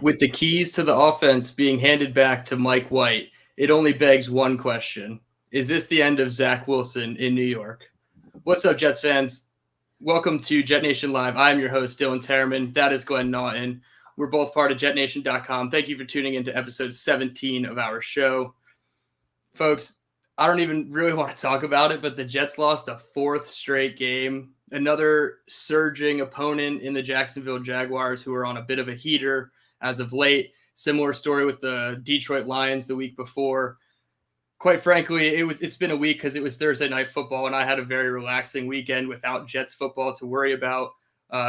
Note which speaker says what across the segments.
Speaker 1: With the keys to the offense being handed back to Mike White, it only begs one question. Is this the end of Zach Wilson in New York? What's up, Jets fans? Welcome to JetNation Live. I'm your host, Dylan Tereman. That is Glenn Naughton. We're both part of JetNation.com. Thank you for tuning into episode 17 of our show. Folks, I don't even really want to talk about it, but the Jets lost a fourth straight game. Another surging opponent in the Jacksonville Jaguars, who are on a bit of a heater as of late. Similar story with the Detroit Lions the week before. Quite frankly, it's been a week because it was Thursday night football, and I had a very relaxing weekend without Jets football to worry about.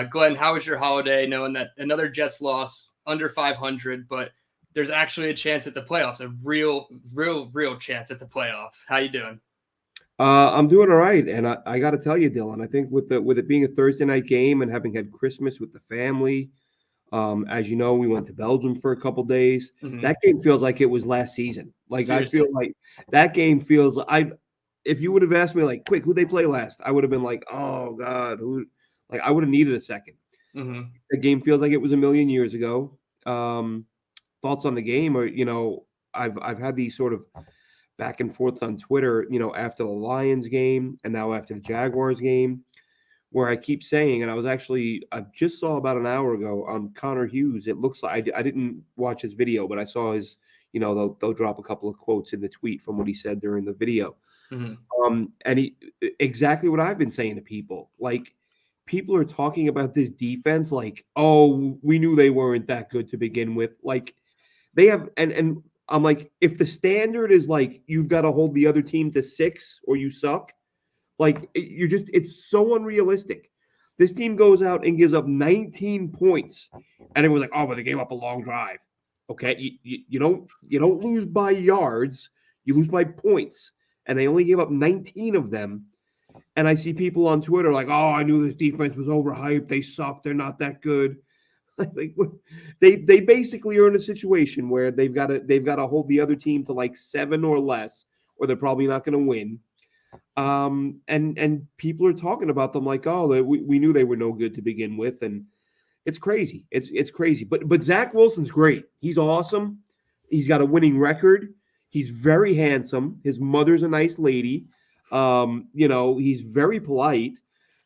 Speaker 1: Glenn, how was your holiday, knowing that another Jets loss under 500, but there's actually a chance at the playoffs, a real chance at the playoffs? How you doing?
Speaker 2: I'm doing all right, and I got to tell you, Dylan, I think with it being a Thursday night game and having had Christmas with the family, as you know, we went to Belgium for a couple days.
Speaker 1: Mm-hmm.
Speaker 2: That game feels like it was last season. Like
Speaker 1: Seriously.
Speaker 2: I feel like that game feels. If you would have asked me like, quick, who they play last, I would have been like, oh God, who? Like I would have needed a second.
Speaker 1: Mm-hmm.
Speaker 2: The game feels like it was a million years ago. Thoughts on the game, or I've had these sort of back and forths on Twitter, after the Lions game and now after the Jaguars game, where I keep saying, and I just saw about an hour ago on Connor Hughes. It looks like I didn't watch his video, but I saw his, they'll drop a couple of quotes in the tweet from what he said during the video.
Speaker 1: Mm-hmm.
Speaker 2: And exactly what I've been saying to people, like people are talking about this defense, like, oh, we knew they weren't that good to begin with. Like they have, and I'm like, if the standard is like, you've got to hold the other team to 6 or you suck. Like it's so unrealistic. This team goes out and gives up 19 points, and everyone's like, "Oh, but they gave up a long drive." Okay, you don't lose by yards, you lose by points, and they only gave up 19 of them. And I see people on Twitter like, "Oh, I knew this defense was overhyped. They suck. They're not that good." Like they basically are in a situation where they've got to hold the other team to like 7 or less, or they're probably not going to win. And people are talking about them like, oh, we knew they were no good to begin with, and it's crazy. It's crazy. But Zach Wilson's great. He's awesome. He's got a winning record. He's very handsome. His mother's a nice lady. He's very polite.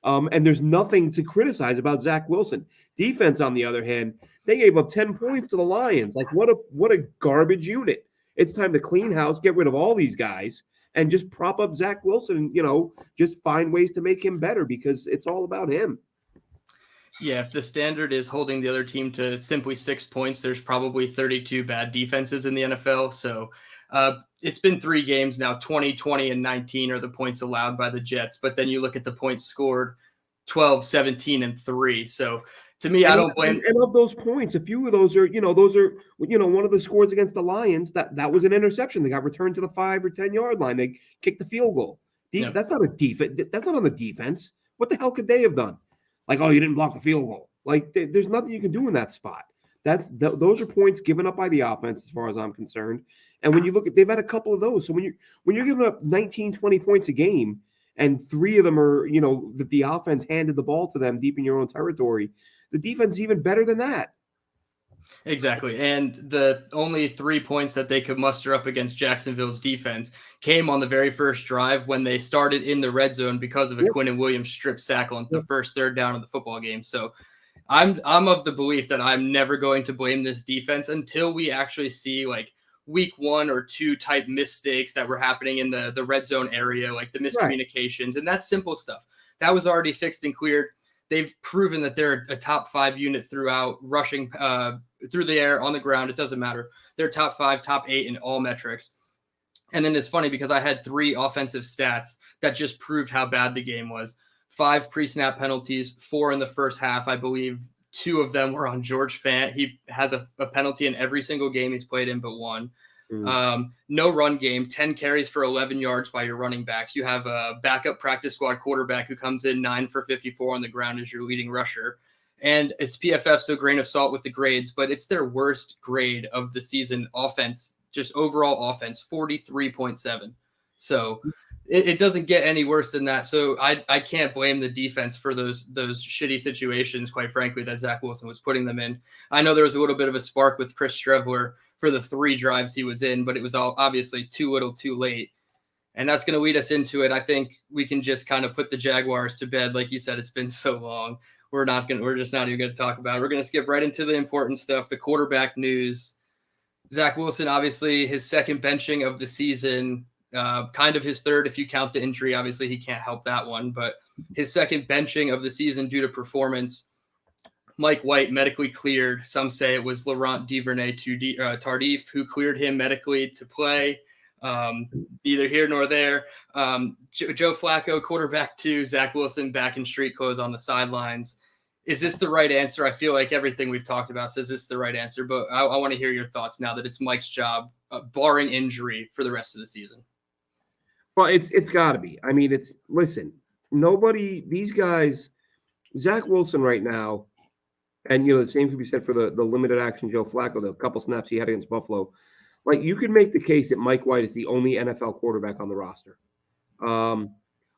Speaker 2: And there's nothing to criticize about Zach Wilson. Defense, on the other hand, they gave up 10 points to the Lions. Like what a garbage unit. It's time to clean house, get rid of all these guys, and just prop up Zach Wilson, just find ways to make him better because it's all about him.
Speaker 1: Yeah, if the standard is holding the other team to simply 6 points, there's probably 32 bad defenses in the NFL. So it's been 3 games now, 20, 20, and 19 are the points allowed by the Jets. But then you look at the points scored, 12, 17, and 3. So to me, I don't blame.
Speaker 2: And of those points, a few of those are, one of the scores against the Lions, that was an interception. They got returned to the 5 or 10 yard line. They kicked the field goal.
Speaker 1: Yeah.
Speaker 2: That's not a defense. That's not on the defense. What the hell could they have done? Like, oh, you didn't block the field goal. Like, there's nothing you can do in that spot. Those are points given up by the offense, as far as I'm concerned. And when you look at, they've had a couple of those. So when you're giving up 19, 20 points a game, and 3 of them are, that the offense handed the ball to them deep in your own territory, the defense is even better than that.
Speaker 1: Exactly. And the only 3 points that they could muster up against Jacksonville's defense came on the very first drive when they started in the red zone because of a Quinnen Williams strip sack on the first third down of the football game. So I'm of the belief that I'm never going to blame this defense until we actually see like week 1 or 2 type mistakes that were happening in the red zone area, like the miscommunications. And that's simple stuff. That was already fixed and cleared. They've proven that they're a top 5 unit throughout, rushing through the air, on the ground. It doesn't matter. They're top 5, top 8 in all metrics. And then it's funny because I had 3 offensive stats that just proved how bad the game was. 5 pre-snap penalties, 4 in the first half. I believe 2 of them were on George Fant. He has a penalty in every single game he's played in but 1. No run game, 10 carries for 11 yards by your running backs. You have a backup practice squad quarterback who comes in 9 for 54 on the ground as your leading rusher. And it's PFF, so grain of salt with the grades, but it's their worst grade of the season offense, just overall offense, 43.7. So it doesn't get any worse than that. So I can't blame the defense for those shitty situations, quite frankly, that Zach Wilson was putting them in. I know there was a little bit of a spark with Chris Strevler for the 3 drives he was in, but it was all obviously too little too late. And that's going to lead us into it. I think we can just kind of put the Jaguars to bed. Like you said, it's been so long. We're just not even going to talk about it. We're going to skip right into the important stuff, the quarterback news. Zach Wilson, obviously his second benching of the season, kind of his third if you count the injury. Obviously he can't help that one, but his second benching of the season due to performance. Mike White medically cleared. Some say it was Laurent Duvernay Tardif who cleared him medically to play. Neither here nor there. Joe Flacco, quarterback 2, Zach Wilson back in street clothes on the sidelines. Is this the right answer? I feel like everything we've talked about says this is the right answer, but I want to hear your thoughts now that it's Mike's job, barring injury, for the rest of the season.
Speaker 2: Well, it's got to be. I mean, listen, nobody, these guys, Zach Wilson right now, and, the same could be said for the limited action Joe Flacco, the couple snaps he had against Buffalo. Like, you could make the case that Mike White is the only NFL quarterback on the roster.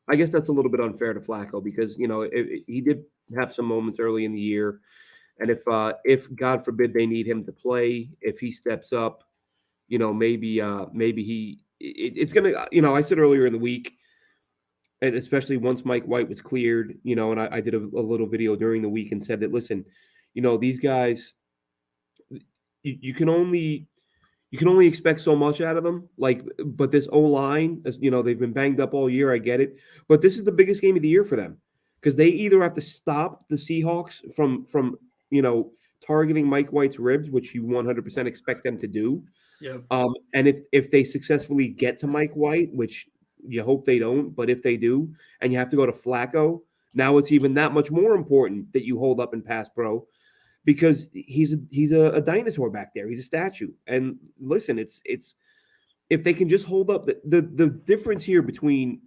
Speaker 2: I guess that's a little bit unfair to Flacco because, he did have some moments early in the year. And if God forbid they need him to play, if he steps up, maybe it's going to, I said earlier in the week, and especially once Mike White was cleared, and I did a little video during the week and said that, listen, these guys, you can only expect so much out of them. But this O-line, they've been banged up all year. I get it. But this is the biggest game of the year for them because they either have to stop the Seahawks from targeting Mike White's ribs, which you 100% expect them to do.
Speaker 1: Yep.
Speaker 2: And if they successfully get to Mike White, which you hope they don't, but if they do, and you have to go to Flacco, now it's even that much more important that you hold up in pass pro. Because he's a dinosaur back there. He's a statue. And listen, it's if they can just hold up the difference here between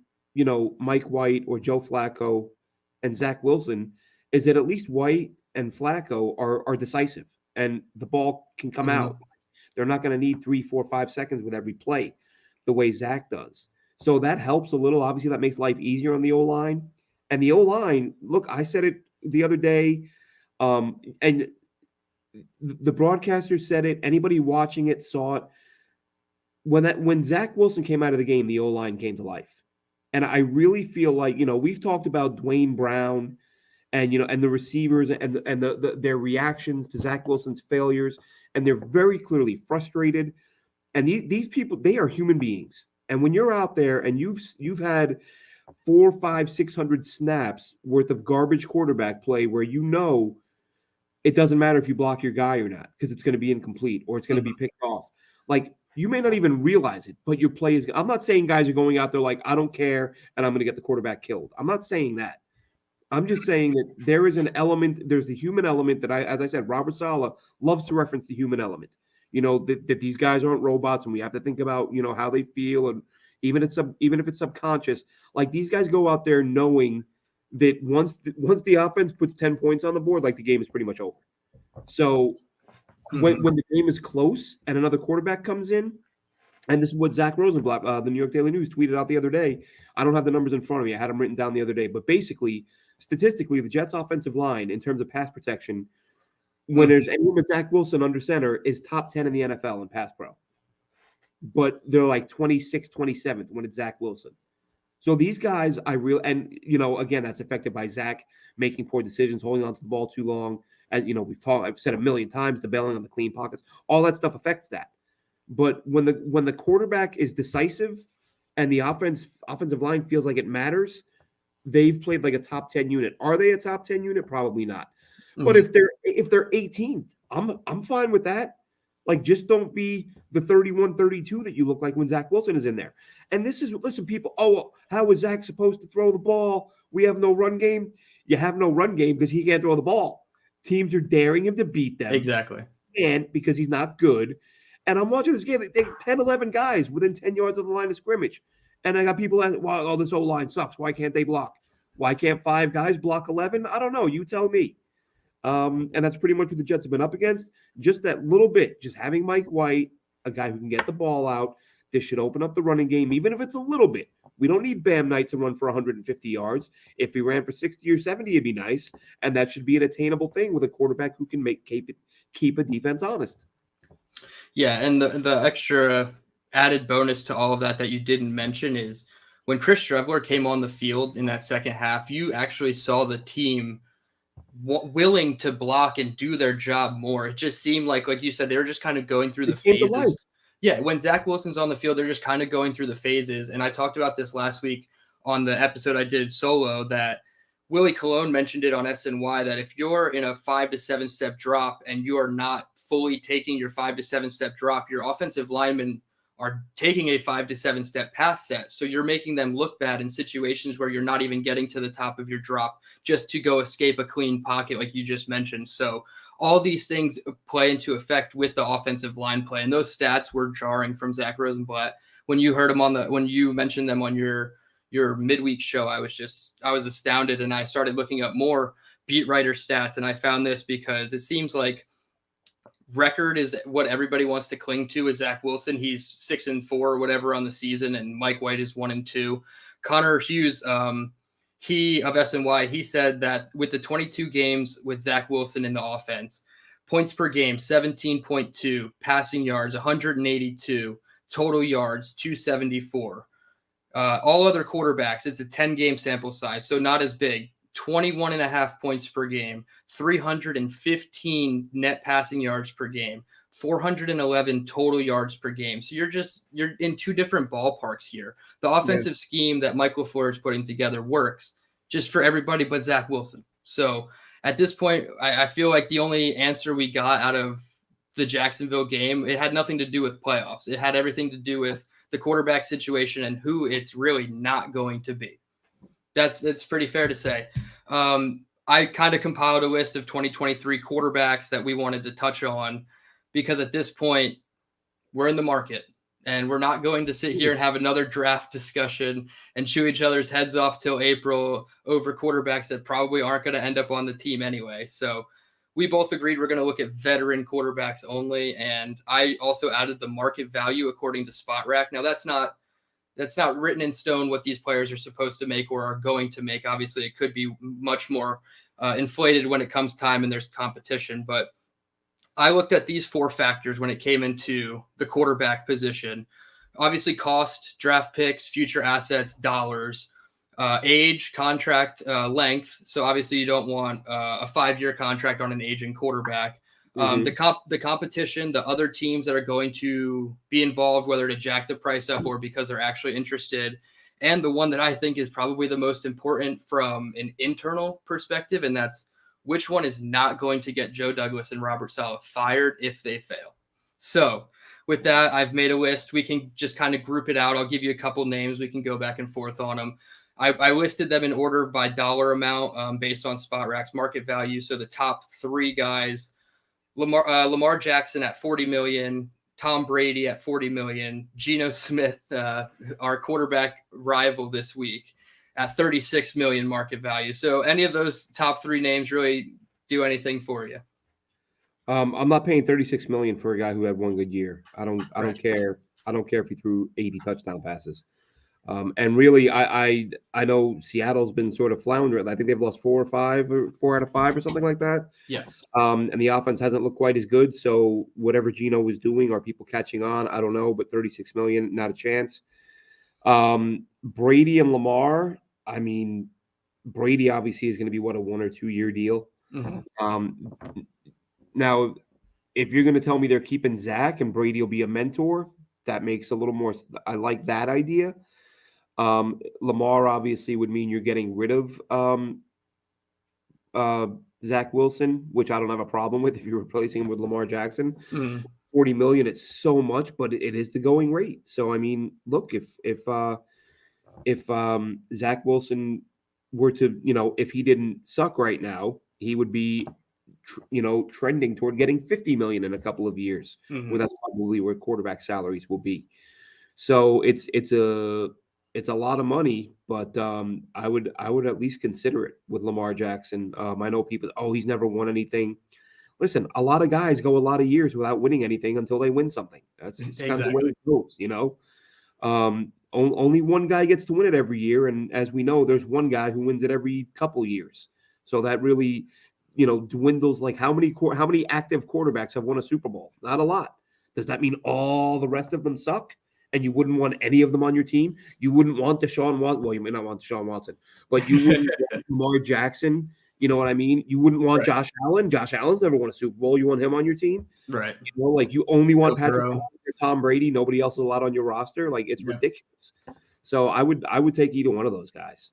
Speaker 2: Mike White or Joe Flacco and Zach Wilson is that at least White and Flacco are decisive and the ball can come out. They're not going to need 3, 4, 5 seconds with every play the way Zach does. So that helps a little. Obviously, that makes life easier on the O-line. And the O-line, look, I said it the other day. And the broadcaster said it. Anybody watching it saw it. When Zach Wilson came out of the game, the O-line came to life. And I really feel like, we've talked about Dwayne Brown and, and the receivers and their reactions to Zach Wilson's failures. And they're very clearly frustrated. And these people, they are human beings. And when you're out there and you've had 400, 500, 600 snaps worth of garbage quarterback play where it doesn't matter if you block your guy or not because it's going to be incomplete or it's going to be picked off. Like, you may not even realize it, but your play is – I'm not saying guys are going out there like, I don't care and I'm going to get the quarterback killed. I'm not saying that. I'm just saying that there is an element – there's the human element that as I said, Robert Saleh loves to reference the human element. That these guys aren't robots and we have to think about, how they feel. And even if it's subconscious, like these guys go out there knowing – that once the offense puts 10 points on the board, like the game is pretty much over. So when the game is close and another quarterback comes in, and this is what Zach Rosenblatt, the New York Daily News, tweeted out the other day. I don't have the numbers in front of me. I had them written down the other day. But basically, statistically, the Jets' offensive line, in terms of pass protection, when there's anyone with Zach Wilson under center, is top 10 in the NFL in pass pro. But they're like 26th, 27th when it's Zach Wilson. So these guys, again, that's affected by Zach making poor decisions, holding on to the ball too long. As I've said a million times, the bailing on the clean pockets, all that stuff affects that. But when the quarterback is decisive and the offensive line feels like it matters, they've played like a top 10 unit. Are they a top 10 unit? Probably not. But if they're 18th, I'm fine with that. Like, just don't be the 31-32 that you look like when Zach Wilson is in there. And listen, people, how is Zach supposed to throw the ball? We have no run game. You have no run game because he can't throw the ball. Teams are daring him to beat them.
Speaker 1: Exactly.
Speaker 2: And because he's not good. And I'm watching this game. They 10, 11 guys within 10 yards of the line of scrimmage. And I got people asking, well, this O-line sucks. Why can't they block? Why can't 5 guys block 11? I don't know. You tell me. And that's pretty much what the Jets have been up against. Just that little bit, just having Mike White, a guy who can get the ball out. This should open up the running game, even if it's a little bit. We don't need Bam Knight to run for 150 yards. If he ran for 60 or 70, it'd be nice, and that should be an attainable thing with a quarterback who can keep a defense honest.
Speaker 1: Yeah, and the extra added bonus to all of that you didn't mention is when Chris Streveler came on the field in that second half, you actually saw the team willing to block and do their job more. It just seemed like you said, they were just kind of going through the phases. Yeah, when Zach Wilson's on the field, they're just kind of going through the phases. And I talked about this last week on the episode I did solo, that Willie Colon mentioned it on SNY, that if you're in a 5 to 7 step drop and you are not fully taking your 5 to 7 step drop, your offensive linemen are taking a 5 to 7 step pass set. So you're making them look bad in situations where you're not even getting to the top of your drop just to go escape a clean pocket, like you just mentioned. So all these things play into effect with the offensive line play. And those stats were jarring from Zach Rosenblatt. When you heard him when you mentioned them on your midweek show, I was astounded, and I started looking up more beat writer stats, and I found this because it seems like record is what everybody wants to cling to with Zach Wilson. He's 6-4 or whatever on the season, and Mike White is 1-2. Connor Hughes, he of SNY, he said that with the 22 games with Zach Wilson in the offense, points per game 17.2, passing yards 182, total yards 274. All other quarterbacks, it's a 10-game sample size, so not as big. 21.5 points per game, 315 net passing yards per game, 411 total yards per game. So you're in two different ballparks here. The offensive scheme that Mike LaFleur is putting together works just for everybody but Zach Wilson. So at this point, I feel like the only answer we got out of the Jacksonville game, it had nothing to do with playoffs. It had everything to do with the quarterback situation and who it's really not going to be. That's pretty fair to say. I kind of compiled a list of 2023 quarterbacks that we wanted to touch on, because at this point we're in the market and we're not going to sit here and have another draft discussion and chew each other's heads off till April over quarterbacks that probably aren't going to end up on the team anyway. So we both agreed we're going to look at veteran quarterbacks only. And I also added the market value according to Spot Rack. Now that's not written in stone what these players are supposed to make or are going to make. Obviously, it could be much more inflated when it comes time and there's competition. But I looked at these 4 factors when it came into the quarterback position. Obviously, cost, draft picks, future assets, dollars, age, contract length. So obviously, you don't want a 5-year contract on an aging quarterback. The competition, the other teams that are going to be involved, whether to jack the price up or because they're actually interested. And the one that I think is probably the most important from an internal perspective, and that's which one is not going to get Joe Douglas and Robert Saleh fired if they fail. So with that, I've made a list. We can just kind of group it out. I'll give you a couple names. We can go back and forth on them. I listed them in order by dollar amount based on Spot Rack's market value. So the top 3 guys, Lamar Jackson at $40 million, Tom Brady at $40 million, Geno Smith, our quarterback rival this week, at $36 million market value. So any of those top 3 names really do anything for you?
Speaker 2: I'm not paying $36 million for a guy who had one good year. I don't care. I don't care if he threw 80 touchdown passes. And really, I know Seattle's been sort of floundering. I think they've lost 4 out of 5 or something like that.
Speaker 1: Yes.
Speaker 2: And the offense hasn't looked quite as good. So whatever Geno was doing, are people catching on? I don't know. But $36 million, not a chance. Brady and Lamar. I mean, Brady obviously is going to be a 1 or 2 year deal. Mm-hmm. Now, if you're going to tell me they're keeping Zach and Brady will be a mentor, that makes a little more. I like that idea. Lamar obviously would mean you're getting rid of Zach Wilson, which I don't have a problem with if you're replacing him with Lamar Jackson. Mm. $40 million, it's so much, but it is the going rate. So I mean, look, if Zach Wilson were to, if he didn't suck right now, he would be, trending toward getting $50 million in a couple of years. Mm-hmm. Well, that's probably where quarterback salaries will be. So it's a lot of money, but I would at least consider it with Lamar Jackson. I know people, he's never won anything. Listen, a lot of guys go a lot of years without winning anything until they win something. That's exactly kind of the way it goes, only one guy gets to win it every year, and as we know, there's one guy who wins it every couple years. So that really, dwindles. Like how many active quarterbacks have won a Super Bowl? Not a lot. Does that mean all the rest of them suck? And you wouldn't want any of them on your team? You wouldn't want Deshaun Watson. Well, you may not want Deshaun Watson, but you wouldn't want Lamar Jackson. You know what I mean? You wouldn't want
Speaker 1: Right.
Speaker 2: Josh Allen. Josh Allen's never won a Super Bowl. You want him on your team?
Speaker 1: Right.
Speaker 2: Like you only want
Speaker 1: Joe
Speaker 2: Patrick
Speaker 1: Burrow.
Speaker 2: Mahomes or Tom Brady. Nobody else is allowed on your roster. Like it's
Speaker 1: Yeah.
Speaker 2: ridiculous. So I would take either one of those guys.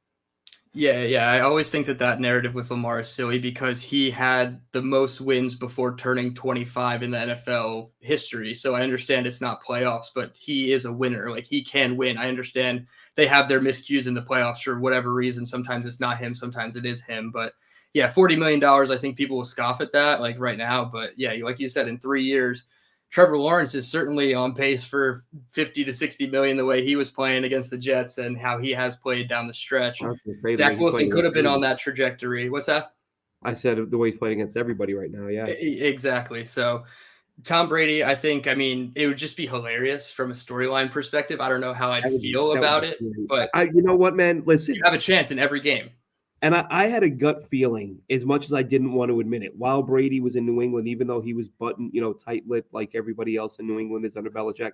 Speaker 1: Yeah. I always think that narrative with Lamar is silly because he had the most wins before turning 25 in the NFL history. So I understand it's not playoffs, but he is a winner. Like he can win. I understand they have their miscues in the playoffs for whatever reason. Sometimes it's not him, sometimes it is him. But yeah, $40 million, I think people will scoff at that like right now. But yeah, like you said, in 3 years, Trevor Lawrence is certainly on pace for 50 to 60 million the way he was playing against the Jets and how he has played down the stretch. Zach Wilson could have been on that trajectory. What's that?
Speaker 2: I said the way he's playing against everybody right now. Yeah,
Speaker 1: exactly. So Tom Brady, I mean, it would just be hilarious from a storyline perspective. I don't know how I'd feel about it, but
Speaker 2: you know what, man? Listen,
Speaker 1: you have a chance in every game.
Speaker 2: And I had a gut feeling, as much as I didn't want to admit it, while Brady was in New England, even though he was tight-lipped like everybody else in New England is under Belichick.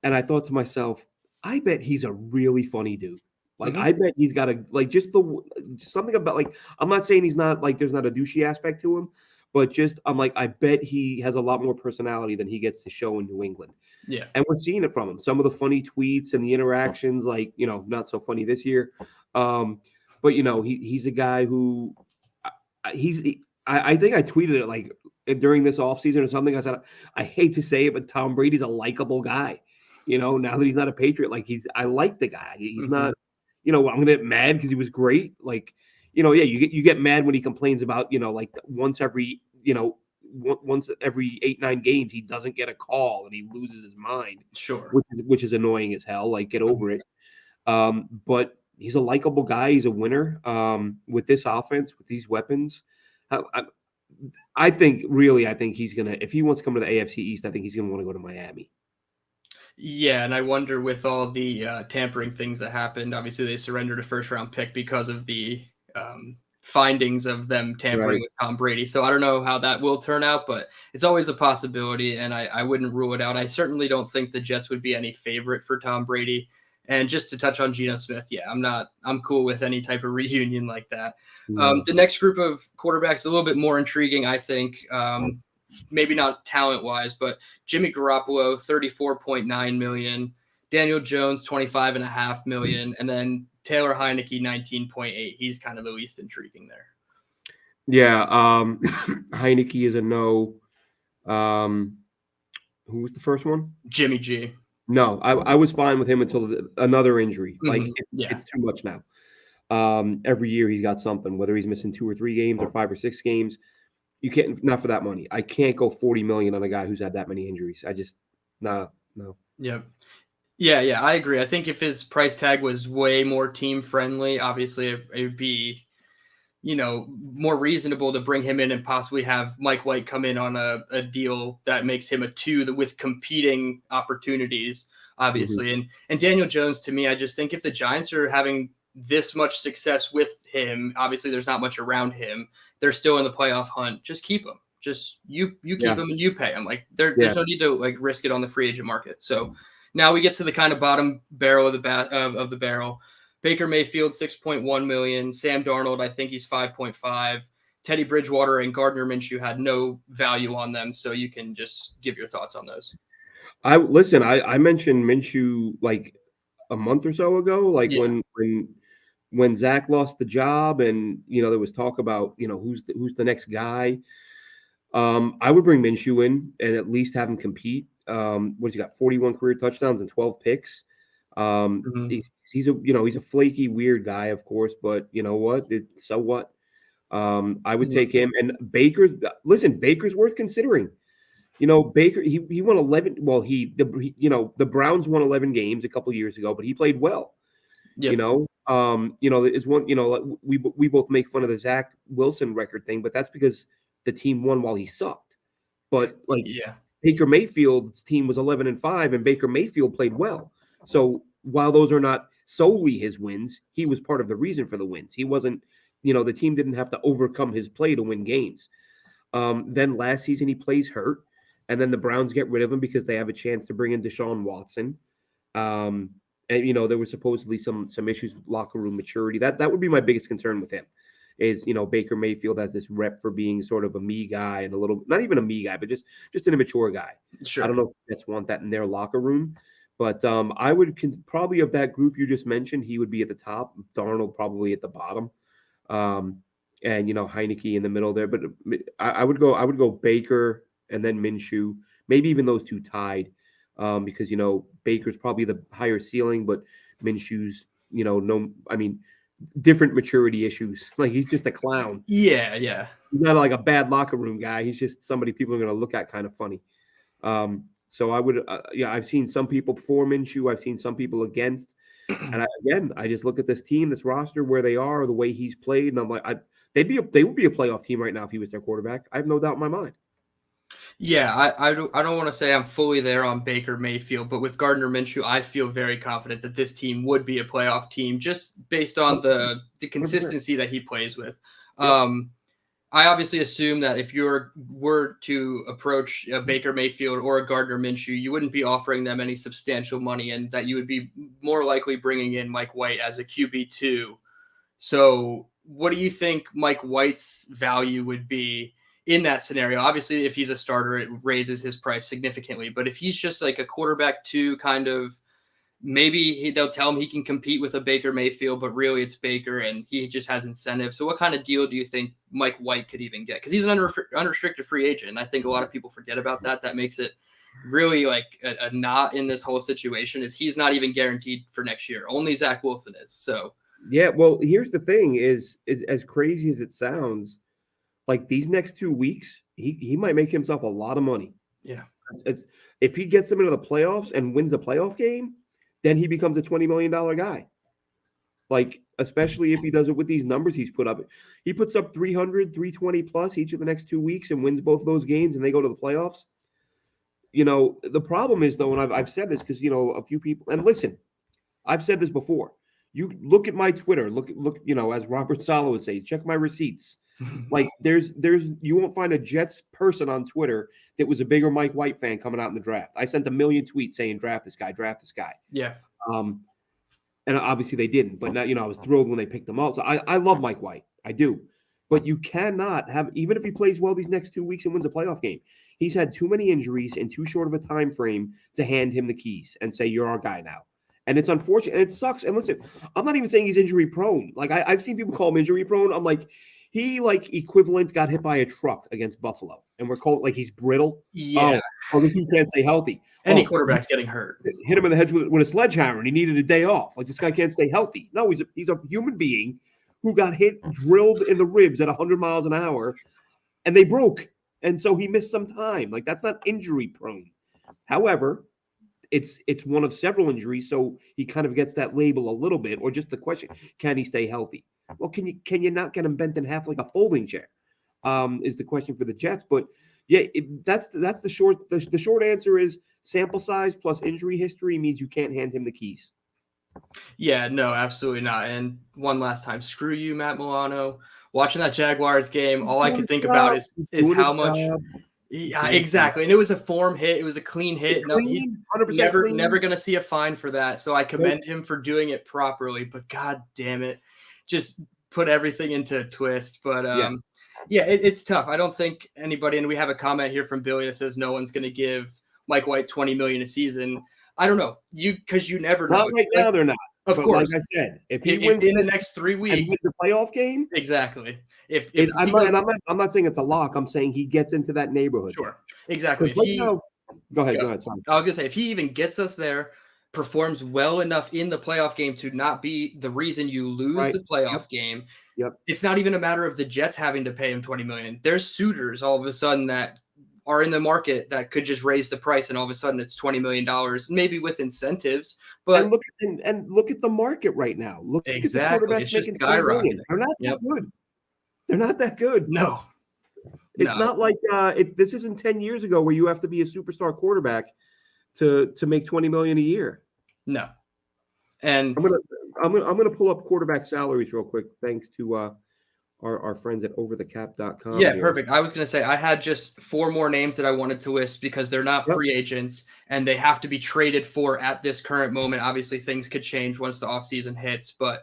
Speaker 2: And I thought to myself, I bet he's a really funny dude. Like, I bet he's got just something about, like, I'm not saying he's not, like, there's not a douchey aspect to him, but I'm like, I bet he has a lot more personality than he gets to show in New England.
Speaker 1: Yeah.
Speaker 2: And we're seeing it from him. Some of the funny tweets and the interactions, like, not so funny this year. But he's a guy who I think I tweeted it like during this offseason or something. I said, I hate to say it, but Tom Brady's a likable guy. Now that he's not a Patriot, like I like the guy. He's not, I'm gonna get mad because he was great. Like, yeah, you get mad when he complains about, like once every 8-9 games he doesn't get a call and he loses his mind.
Speaker 1: Sure.
Speaker 2: Which is annoying as hell. Like, get over it. But he's a likable guy. He's a winner. With this offense, with these weapons, I think he's gonna. If he wants to come to the AFC East, I think he's gonna want to go to Miami.
Speaker 1: Yeah, and I wonder with all the tampering things that happened. Obviously, they surrendered a first-round pick because of the findings of them tampering with Tom Brady. So I don't know how that will turn out, but it's always a possibility, and I wouldn't rule it out. I certainly don't think the Jets would be any favorite for Tom Brady. And just to touch on Geno Smith, yeah, I'm cool with any type of reunion like that. The next group of quarterbacks, a little bit more intriguing, I think. Maybe not talent-wise, but Jimmy Garoppolo, $34.9 million. Daniel Jones, $25.5 million. And then Taylor Heineke, $19.8. He's kind of the least intriguing there.
Speaker 2: Yeah, Heineke is a no. Who was the first one?
Speaker 1: Jimmy G.
Speaker 2: No, I was fine with him until another injury. Like it's too much now. Every year he's got something, whether he's missing 2 or 3 games or 5 or 6 games. You can't, not for that money. I can't go $40 million on a guy who's had that many injuries. I just no.
Speaker 1: Yeah. Yeah, I agree. I think if his price tag was way more team friendly, obviously it would be, more reasonable to bring him in and possibly have Mike White come in on a deal that makes him a 2 with competing opportunities, obviously. And Daniel Jones, to me, I just think if the Giants are having this much success with him, obviously there's not much around him. They're still in the playoff hunt. Just keep him. Just you keep him and you pay him. Like there's no need to like risk it on the free agent market. So now we get to the kind of bottom barrel of the barrel. Baker Mayfield, $6.1 million. Sam Darnold, I think he's 5.5. Teddy Bridgewater and Gardner Minshew had no value on them, so you can just give your thoughts on those.
Speaker 2: I mentioned Minshew like a month or so ago, like when Zach lost the job, and there was talk about who's the next guy. I would bring Minshew in and at least have him compete. What's he got? 41 career touchdowns and 12 picks. He's a flaky, weird guy, of course, but you know what? So what? I would take him. And Baker's worth considering. Baker, he won 11. Well, the Browns won 11 games a couple years ago, but he played well.
Speaker 1: Yep.
Speaker 2: Is one. We both make fun of the Zach Wilson record thing, but that's because the team won while he sucked. But Baker Mayfield's team was 11-5, and Baker Mayfield played well. So while those are not solely his wins, he was part of the reason for the wins. He wasn't, the team didn't have to overcome his play to win games. Then last season he plays hurt, and then the Browns get rid of him because they have a chance to bring in Deshaun Watson. And there was supposedly some issues with locker room maturity. That would be my biggest concern with him. Is Baker Mayfield has this rep for being sort of a me guy and a little, not even a me guy, but just an immature guy.
Speaker 1: Sure.
Speaker 2: I don't know if the Jets want that in their locker room, but I would probably, of that group you just mentioned, he would be at the top. Darnold probably at the bottom, and Heineke in the middle there. But I would go Baker and then Minshew, maybe even those two tied, because Baker's probably the higher ceiling, but Minshew's different maturity issues. Like, he's just a clown.
Speaker 1: Yeah.
Speaker 2: He's not like a bad locker room guy. He's just somebody people are going to look at kind of funny. So I would, I've seen some people for Minshew. I've seen some people against. And I just look at this team, this roster, where they are, the way he's played, and I'm like, they would be a playoff team right now if he was their quarterback. I have no doubt in my mind.
Speaker 1: Yeah, I don't want to say I'm fully there on Baker Mayfield, but with Gardner Minshew, I feel very confident that this team would be a playoff team just based on the consistency that he plays with. I obviously assume that if you were to approach a Baker Mayfield or a Gardner Minshew, you wouldn't be offering them any substantial money, and that you would be more likely bringing in Mike White as a QB2. So what do you think Mike White's value would be in that scenario? Obviously, if he's a starter, it raises his price significantly. But if he's just like a quarterback 2 kind of, maybe they'll tell him he can compete with a Baker Mayfield, but really it's Baker and he just has incentive. So what kind of deal do you think Mike White could even get? Because he's an unrestricted free agent. And I think a lot of people forget about that. That makes it really like a knot in this whole situation, is he's not even guaranteed for next year. Only Zach Wilson is. So
Speaker 2: yeah, well, here's the thing is as crazy as it sounds, like these next 2 weeks, he might make himself a lot of money.
Speaker 1: Yeah.
Speaker 2: If he gets them into the playoffs and wins a playoff game, then he becomes a $20 million guy. Like, especially if he does it with these numbers he's put up. He puts up 300, 320 plus each of the next 2 weeks and wins both of those games, and they go to the playoffs. The problem is, though, and I've said this because, a few people, and listen, I've said this before. You look at my Twitter, look, as Robert Saleh would say, check my receipts. Like, there's you won't find a Jets person on Twitter that was a bigger Mike White fan coming out in the draft. I sent a million tweets saying draft this guy.
Speaker 1: Yeah.
Speaker 2: And obviously they didn't, but now, I was thrilled when they picked him up. So I love Mike White. I do. But you cannot have, even if he plays well these next 2 weeks and wins a playoff game, he's had too many injuries and too short of a time frame to hand him the keys and say, you're our guy now. And it's unfortunate. And it sucks. And listen, I'm not even saying he's injury prone. Like, I've seen people call him injury prone. I'm like, he equivalent got hit by a truck against Buffalo, and we're called like he's brittle.
Speaker 1: Yeah.
Speaker 2: Oh, this dude can't stay healthy.
Speaker 1: Any quarterback's getting hurt.
Speaker 2: Hit him in the head with a sledgehammer, and he needed a day off. Like, this guy can't stay healthy. No, he's a human being who got drilled in the ribs at 100 miles an hour, and they broke, and so he missed some time. Like, that's not injury prone. However, it's one of several injuries, so he kind of gets that label a little bit, or just the question: can he stay healthy? Well, can you not get him bent in half like a folding chair? Is the question for the Jets. But yeah, that's the short answer is sample size plus injury history means you can't hand him the keys.
Speaker 1: Yeah, no, absolutely not. And one last time, screw you, Matt Milano. Watching that Jaguars game, all I could think about is how much. Yeah, exactly. And it was a form hit. It was a clean hit. No, he's never going to see a fine for that. So I commend him for doing it properly. But God damn it, just put everything into a twist. But it's tough. I don't think anybody, and we have a comment here from Billy that says no one's going to give Mike White $20 million a season. I don't know, because you never know.
Speaker 2: Not right now, they're not.
Speaker 1: Of course,
Speaker 2: like I said, if he
Speaker 1: wins in the next 3 weeks,
Speaker 2: and wins the playoff game,
Speaker 1: exactly.
Speaker 2: I'm not saying it's a lock. I'm saying he gets into that neighborhood.
Speaker 1: Sure, exactly.
Speaker 2: Go ahead. Sorry.
Speaker 1: I was gonna say, if he even gets us there, performs well enough in the playoff game to not be the reason you lose the playoff game.
Speaker 2: Yep.
Speaker 1: It's not even a matter of the Jets having to pay him $20 million. There's suitors all of a sudden that are in the market that could just raise the price, and all of a sudden it's $20 million, maybe with incentives. But
Speaker 2: look at the market right now. Look
Speaker 1: exactly,
Speaker 2: at the quarterbacks
Speaker 1: it's just
Speaker 2: making $20 million.
Speaker 1: skyrocketing.
Speaker 2: They're not that good. They're not that good.
Speaker 1: No,
Speaker 2: it's not like this isn't 10 years ago where you have to be a superstar quarterback to make $20 million a year.
Speaker 1: No. And
Speaker 2: I'm gonna pull up quarterback salaries real quick, thanks to our friends at overthecap.com
Speaker 1: yeah,
Speaker 2: here.
Speaker 1: perfect. I was going to say I had just four more names that I wanted to list because they're not
Speaker 2: Yep.
Speaker 1: free agents and they have to be traded for at this current moment. Obviously, things could change once the offseason hits, but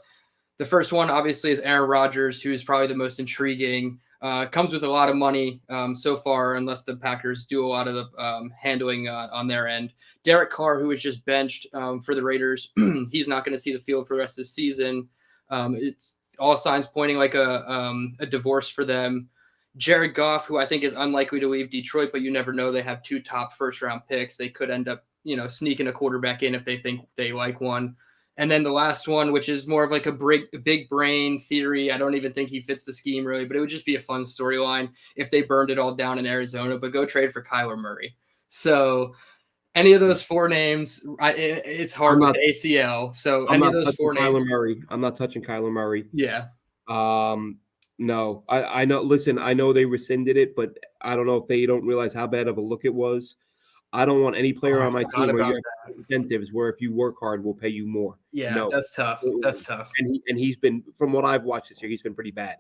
Speaker 1: the first one, obviously, is Aaron Rodgers, who is probably the most intriguing. Comes with a lot of money so far, unless the Packers do a lot of the handling on their end. Derek Carr, who was just benched for the Raiders, he's not going to see the field for the rest of the season. It's all signs pointing like a divorce for them. Jared Goff, who I think is unlikely to leave Detroit, but you never know. They have two top first-round picks. They could end up, sneaking a quarterback in if they think they like one. And then the last one, which is more of like a big brain theory. I don't even think he fits the scheme really, but it would just be a fun storyline if they burned it all down in Arizona, but go trade for Kyler Murray. So any of those four names, it's hard with the ACL. So
Speaker 2: I'm
Speaker 1: any of
Speaker 2: not
Speaker 1: those
Speaker 2: touching
Speaker 1: four
Speaker 2: Kyler
Speaker 1: names.
Speaker 2: Murray. I'm not touching Kyler Murray.
Speaker 1: Yeah.
Speaker 2: No, I know. Listen, I know they rescinded it, but I don't know if they don't realize how bad of a look it was. I don't want any player
Speaker 1: I
Speaker 2: on my
Speaker 1: forgot
Speaker 2: team where you
Speaker 1: about
Speaker 2: have
Speaker 1: that.
Speaker 2: incentives where if you work hard, we'll pay you more.
Speaker 1: Yeah,
Speaker 2: No.
Speaker 1: that's tough. That's tough.
Speaker 2: And he's been, from what I've watched this year, he's been pretty bad.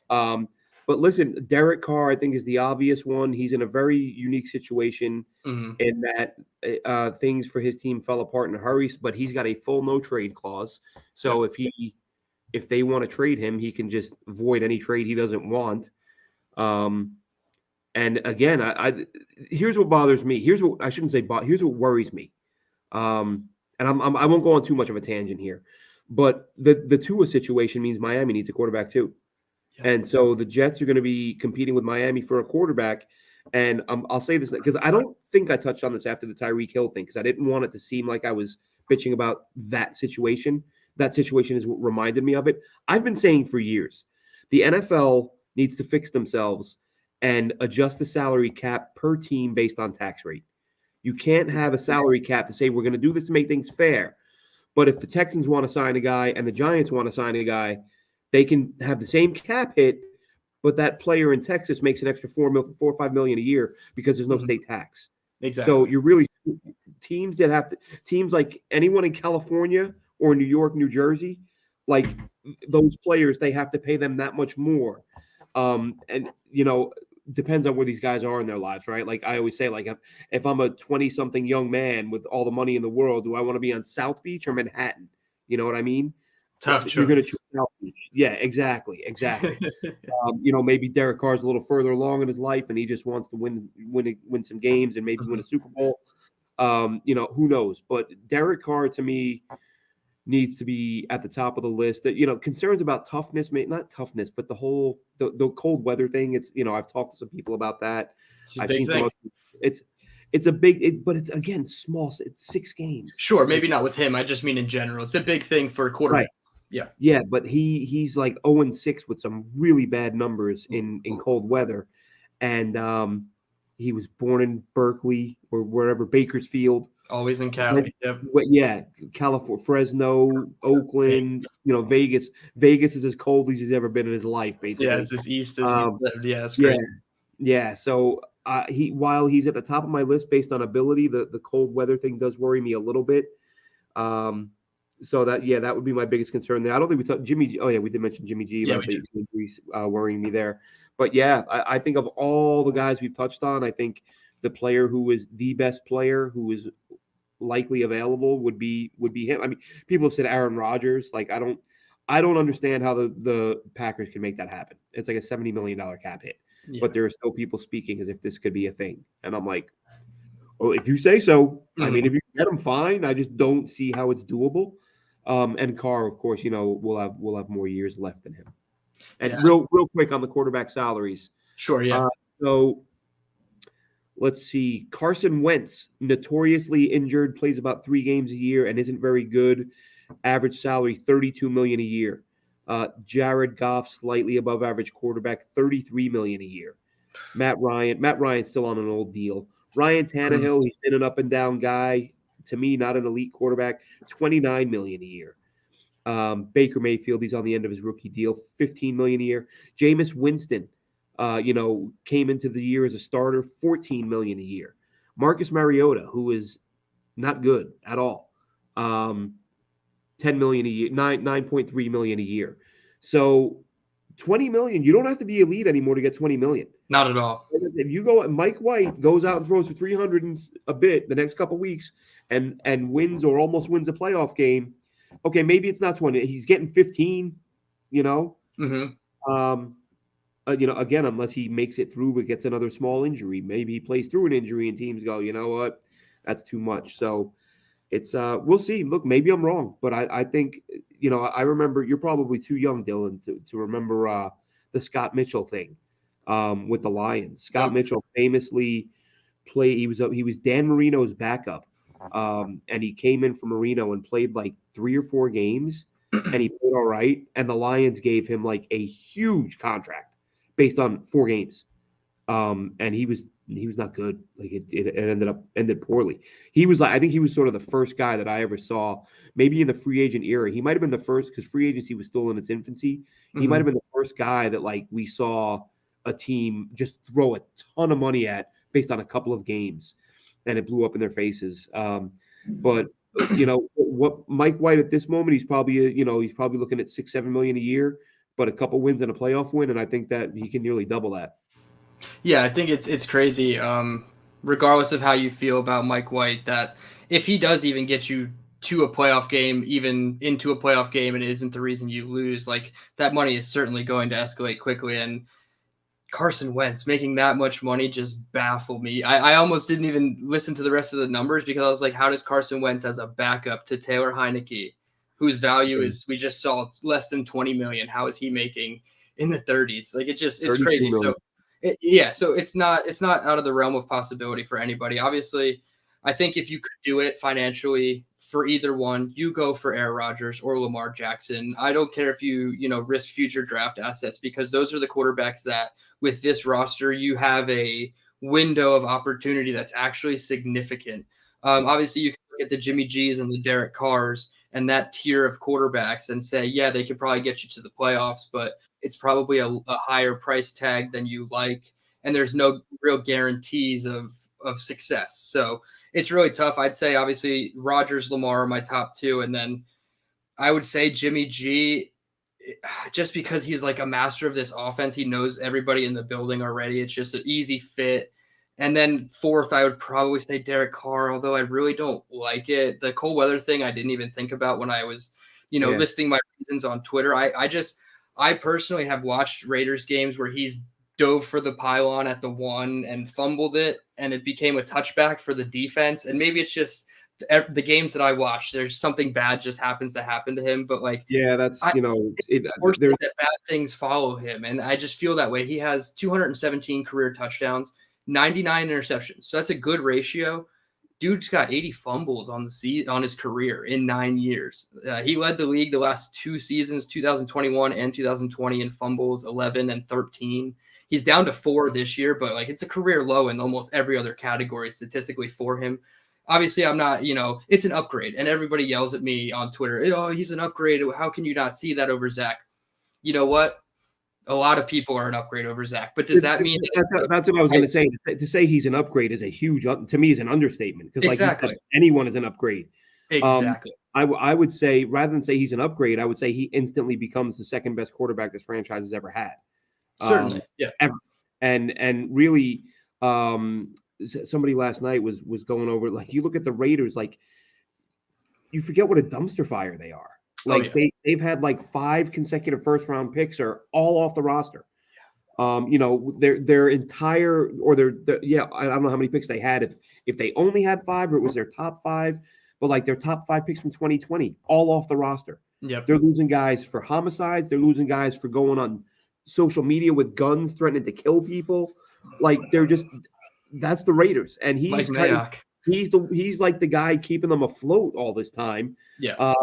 Speaker 2: But listen, Derek Carr, I think, is the obvious one. He's in a very unique situation in that things for his team fell apart in a hurry, but he's got a full no trade clause. So if they want to trade him, he can just void any trade he doesn't want. And again, I here's what bothers me. Here's what I shouldn't say. Here's what worries me. And I won't go on too much of a tangent here, but the Tua situation means Miami needs a quarterback too.
Speaker 1: Yeah.
Speaker 2: And so the Jets are going to be competing with Miami for a quarterback. And I'll say this because I don't think I touched on this after the Tyreek Hill thing because I didn't want it to seem like I was bitching about that situation. That situation is what reminded me of it. I've been saying for years, the NFL needs to fix themselves and adjust the salary cap per team based on tax rate. You can't have a salary cap to say we're going to do this to make things fair. But if the Texans want to sign a guy and the Giants want to sign a guy, they can have the same cap hit, but that player in Texas makes an extra $4 or $5 million a year because there's no state tax.
Speaker 1: Exactly.
Speaker 2: So you're really teams like anyone in California or New York, New Jersey, like those players, they have to pay them that much more. And depends on where these guys are in their lives, right? Like I always say, like if I'm a 20-something young man with all the money in the world, do I want to be on South Beach or Manhattan? You know what I mean?
Speaker 1: Tough choice.
Speaker 2: You're going to choose South Beach. Yeah, exactly. Maybe Derek Carr's a little further along in his life, and he just wants to win some games and maybe win a Super Bowl. Who knows? But Derek Carr to me needs to be at the top of the list. That concerns about toughness, not toughness, but the whole the cold weather thing. It's I've talked to some people about that.
Speaker 1: It's a big thing.
Speaker 2: It's a big, but it's again small. It's 6 games.
Speaker 1: Sure, maybe not with him. I just mean in general. It's a big thing for a quarterback.
Speaker 2: Right.
Speaker 1: Yeah.
Speaker 2: Yeah, but he's like 0-6 with some really bad numbers in cold weather, and he was born in Berkeley or wherever, Bakersfield.
Speaker 1: Always in Cali. Yep.
Speaker 2: Yeah, California, Fresno, Oakland, Vegas. Vegas is as cold as he's ever been in his life, basically.
Speaker 1: Yeah, it's as east as he's lived. Yeah, it's great.
Speaker 2: Yeah. So while he's at the top of my list based on ability, the cold weather thing does worry me a little bit. So that would be my biggest concern there. I don't think we talked Jimmy G. Oh yeah, we did mention Jimmy G about the injuries worrying me there. But yeah, I think of all the guys we've touched on, I think the player who is the best player who is likely available would be him. I mean, people have said Aaron Rodgers. Like I don't understand how the Packers can make that happen. It's like a $70 million cap hit, but there are still people speaking as if this could be a thing, and I'm like, oh, if you say so. I mean, if you get him, fine. I just don't see how it's doable. And Carr, of course, will have more years left than him. And real quick on the quarterback salaries.
Speaker 1: Sure, yeah.
Speaker 2: So let's see. Carson Wentz, notoriously injured, plays about 3 games a year and isn't very good. Average salary $32 million a year. Jared Goff, slightly above average quarterback, $33 million a year. Matt Ryan's still on an old deal. Ryan Tannehill, he's been an up and down guy. To me, not an elite quarterback. $29 million a year. Baker Mayfield, he's on the end of his rookie deal. $15 million a year. Jameis Winston, came into the year as a starter. $14 million a year. Marcus Mariota, who is not good at all. 10 million a year, 9.3 million a year. So 20 million, you don't have to be elite anymore to get 20 million.
Speaker 1: Not at all.
Speaker 2: If you go, Mike White goes out and throws for 300 and a bit the next couple weeks and wins or almost wins a playoff game, okay, maybe it's not 20. He's getting 15, you know. Again, unless he makes it through but gets another small injury, maybe he plays through an injury and teams go, you know what, that's too much. So it's we'll see. Look, maybe I'm wrong, but I think I remember, you're probably too young, Dylan, to remember the Scott Mitchell thing with the Lions. Scott Mitchell famously played. He was Dan Marino's backup, and he came in from Marino and played like 3 or 4 games, and he played all right. And the Lions gave him like a huge contract based on 4 games, and he was not good. Like it ended poorly. He was like, I think he was sort of the first guy that I ever saw, maybe in the free agent era. He might have been the first, because free agency was still in its infancy. He might have been the first guy that like we saw a team just throw a ton of money at based on a couple of games, and it blew up in their faces. But what Mike White at this moment, he's probably looking at 6-7 million a year, but a couple wins and a playoff win, and I think that he can nearly double that.
Speaker 1: Yeah, I think it's crazy. Regardless of how you feel about Mike White, that if he does even get you to a playoff game, even into a playoff game, and it isn't the reason you lose, like that money is certainly going to escalate quickly. And Carson Wentz making that much money just baffled me. I almost didn't even listen to the rest of the numbers, because I was like, how does Carson Wentz as a backup to Taylor Heineke, whose value is, we just saw, less than 20 million, how is he making in the 30s? Like it's crazy.
Speaker 2: Million.
Speaker 1: So so it's not out of the realm of possibility for anybody. Obviously, I think if you could do it financially for either one, you go for Aaron Rodgers or Lamar Jackson. I don't care if you risk future draft assets, because those are the quarterbacks that, with this roster, you have a window of opportunity that's actually significant. Obviously, you can look at the Jimmy G's and the Derek Carrs and that tier of quarterbacks and say, yeah, they could probably get you to the playoffs, but it's probably a higher price tag than you like, and there's no real guarantees of success. So it's really tough. I'd say obviously Rodgers, Lamar are my top 2, and then I would say Jimmy G, just because he's like a master of this offense. He knows everybody in the building already. It's just an easy fit. And then 4th, I would probably say Derek Carr, although I really don't like it. The cold weather thing I didn't even think about when I was, listing my reasons on Twitter. I personally have watched Raiders games where he's dove for the pylon at the 1 and fumbled it, and it became a touchback for the defense. And maybe it's just the games that I watch, there's something bad just happens to happen to him. But like,
Speaker 2: yeah, that's
Speaker 1: that bad things follow him, and I just feel that way. He has 217 career touchdowns, 99 interceptions, so that's a good ratio. Dude's got 80 fumbles on his career in 9 years. He led the league the last 2 seasons, 2021 and 2020, in fumbles, 11 and 13. He's down to 4 this year, but like it's a career low in almost every other category statistically for him. Obviously, I'm not, it's an upgrade, and everybody yells at me on Twitter, oh, he's an upgrade. How can you not see that over Zach? You know what? A lot of people are an upgrade over Zach, but does that mean
Speaker 2: that's what I was going to say? To say he's an upgrade is a huge, to me, is an understatement, because
Speaker 1: exactly.
Speaker 2: Like anyone is an upgrade.
Speaker 1: Exactly.
Speaker 2: I would say, rather than say he's an upgrade, I would say he instantly becomes the second best quarterback this franchise has ever had.
Speaker 1: Certainly, yeah.
Speaker 2: Ever. And really, somebody last night was going over, like, you look at the Raiders, like, you forget what a dumpster fire they are. Like, they've had like 5 consecutive first-round picks are all off the roster. Their entire, or I don't know how many picks they had, if they only had 5, or it was their top 5, but like their top 5 picks from 2020, all off the roster.
Speaker 1: Yep.
Speaker 2: They're losing guys for homicides. They're losing guys for going on social media with guns, threatening to kill people. Like, that's the Raiders, and he's like the guy keeping them afloat all this time.
Speaker 1: Yeah.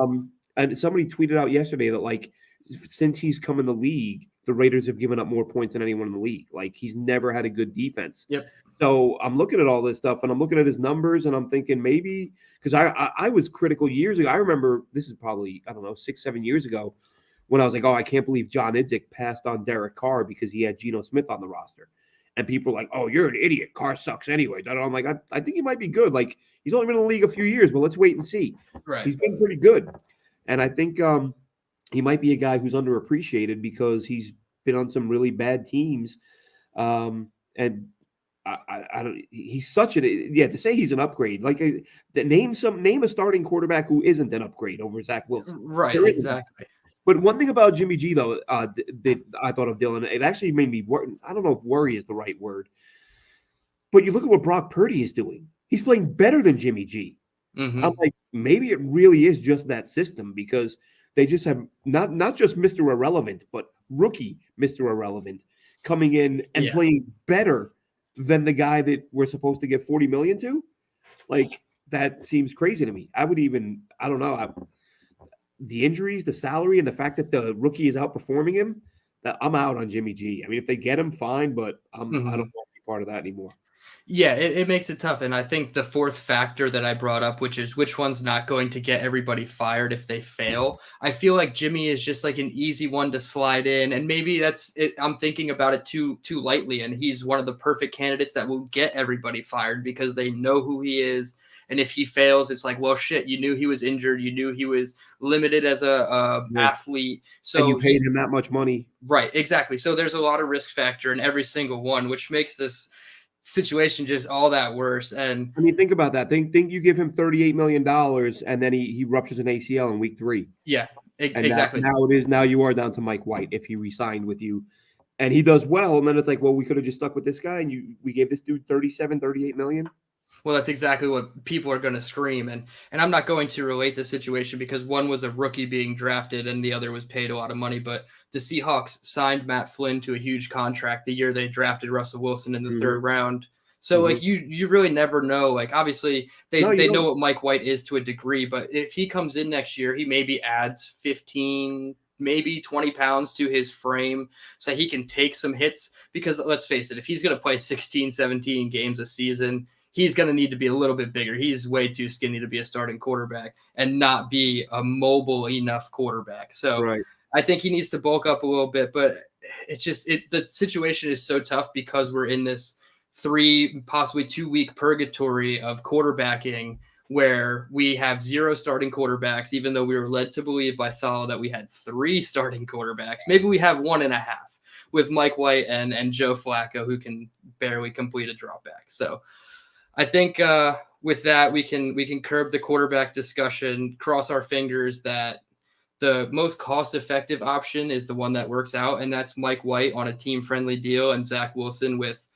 Speaker 2: And somebody tweeted out yesterday that, like, since he's come in the league, the Raiders have given up more points than anyone in the league. Like, he's never had a good defense.
Speaker 1: Yep.
Speaker 2: So I'm looking at all this stuff, and I'm looking at his numbers, and I'm thinking maybe, because I was critical years ago. I remember, this is probably, 6-7 years ago, when I was like, oh, I can't believe John Idzik passed on Derek Carr because he had Geno Smith on the roster. And people were like, oh, you're an idiot. Carr sucks anyway. And I'm like, I think he might be good. Like, he's only been in the league a few years, but let's wait and see.
Speaker 1: Right.
Speaker 2: He's been pretty good. And I think he might be a guy who's underappreciated because he's been on some really bad teams. And I don't. He's such an to say he's an upgrade. Like name a starting quarterback who isn't an upgrade over Zach Wilson.
Speaker 1: Right,
Speaker 2: There isn't.
Speaker 1: exactly.
Speaker 2: But one thing about Jimmy G though, that I thought of Dylan, it actually made me. I don't know if worry is the right word, but you look at what Brock Purdy is doing. He's playing better than Jimmy G.
Speaker 1: Mm-hmm.
Speaker 2: I'm like, maybe it really is just that system because they just have not just Mr. Irrelevant, but rookie Mr. Irrelevant coming in and playing better than the guy that we're supposed to get $40 million to. Like that seems crazy to me. I don't know. The injuries, the salary, and the fact that the rookie is outperforming him, that I'm out on Jimmy G. I mean, if they get him, fine, but I don't want to be part of that anymore.
Speaker 1: Yeah, it makes it tough. And I think the fourth factor that I brought up, which is which one's not going to get everybody fired if they fail. I feel like Jimmy is just like an easy one to slide in. And maybe that's it. I'm thinking about it too lightly. And he's one of the perfect candidates that will get everybody fired because they know who he is. And if he fails, it's like, well, shit, you knew he was injured. You knew he was limited as a athlete. So
Speaker 2: and you paid him that much money.
Speaker 1: Right, exactly. So there's a lot of risk factor in every single one, which makes this situation just all that worse. And
Speaker 2: I mean, think about that. Think you give him $38 million and then he ruptures an ACL in week 3.
Speaker 1: Yeah, exactly.
Speaker 2: Now you are down to Mike White if he re-signed with you and he does well. And then it's like, well, we could have just stuck with this guy and we gave this dude 38 million.
Speaker 1: Well, that's exactly what people are going to scream. And I'm not going to relate the situation because one was a rookie being drafted and the other was paid a lot of money. But the Seahawks signed Matt Flynn to a huge contract the year they drafted Russell Wilson in the third round. So like you really never know. Like obviously they know what Mike White is to a degree, but if he comes in next year, he maybe adds 15, maybe 20 pounds to his frame so he can take some hits because let's face it, if he's going to play 16, 17 games a season, he's going to need to be a little bit bigger. He's way too skinny to be a starting quarterback and not be a mobile enough quarterback. So
Speaker 2: right.
Speaker 1: I think he needs to bulk up a little bit, but it's just the situation is so tough because we're in this 3, possibly 2 week purgatory of quarterbacking where we have 0 starting quarterbacks, even though we were led to believe by Salah that we had 3 starting quarterbacks. Maybe we have 1.5 with Mike White and Joe Flacco, who can barely complete a drop back. So I think with that, we can curb the quarterback discussion, cross our fingers that the most cost-effective option is the one that works out, and that's Mike White on a team-friendly deal and Zach Wilson with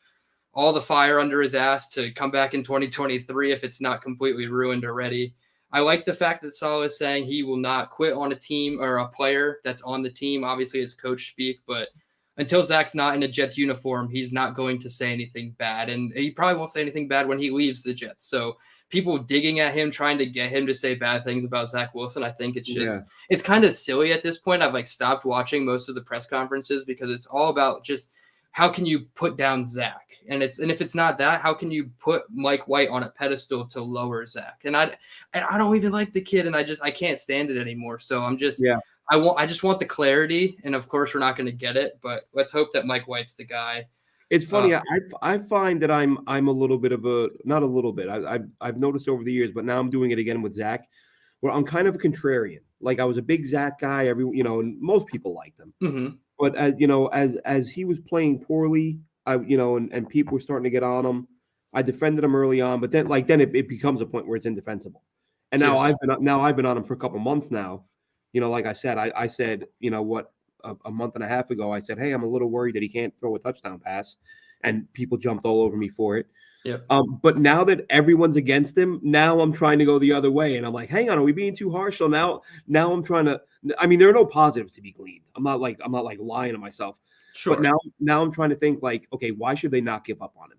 Speaker 1: all the fire under his ass to come back in 2023 if it's not completely ruined already. I like the fact that Salah is saying he will not quit on a team or a player that's on the team. Obviously, it's coach speak, but until Zach's not in a Jets uniform, he's not going to say anything bad, and he probably won't say anything bad when he leaves the Jets. So people digging at him, trying to get him to say bad things about Zach Wilson, I think it's just it's kind of silly at this point. I've stopped watching most of the press conferences because it's all about just how can you put down Zach, and if it's not that, how can you put Mike White on a pedestal to lower Zach? And I don't even like the kid, and I can't stand it anymore. So I'm just I just want the clarity, and of course we're not going to get it, but let's hope that Mike White's the guy.
Speaker 2: It's funny. I find that I'm a little bit of not a little bit. I've noticed over the years, but now I'm doing it again with Zach, where I'm kind of a contrarian. Like I was a big Zach guy. And most people liked him.
Speaker 1: Mm-hmm.
Speaker 2: But as he was playing poorly, and people were starting to get on him, I defended him early on. But then it becomes a point where it's indefensible. And now I've been on him for a couple months now. Like I said, I said, a month and a half ago, I said, hey, I'm a little worried that he can't throw a touchdown pass. And people jumped all over me for it.
Speaker 1: Yep.
Speaker 2: But now that everyone's against him, now I'm trying to go the other way. And I'm like, hang on, are we being too harsh? So now I'm trying to, there are no positives to be gleaned. I'm not lying to myself.
Speaker 1: Sure.
Speaker 2: But now I'm trying to think like, okay, why should they not give up on him?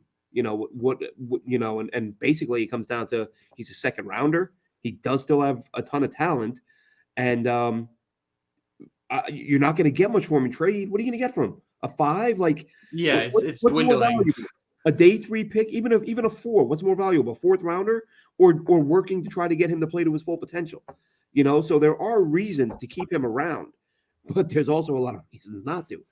Speaker 2: And basically it comes down to he's a second rounder. He does still have a ton of talent. And you're not going to get much for him in trade. What are you going to get from him? A 5?
Speaker 1: It's dwindling.
Speaker 2: A day 3 pick, even a 4. What's more valuable, a 4th rounder, or working to try to get him to play to his full potential? So there are reasons to keep him around, but there's also a lot of reasons not to.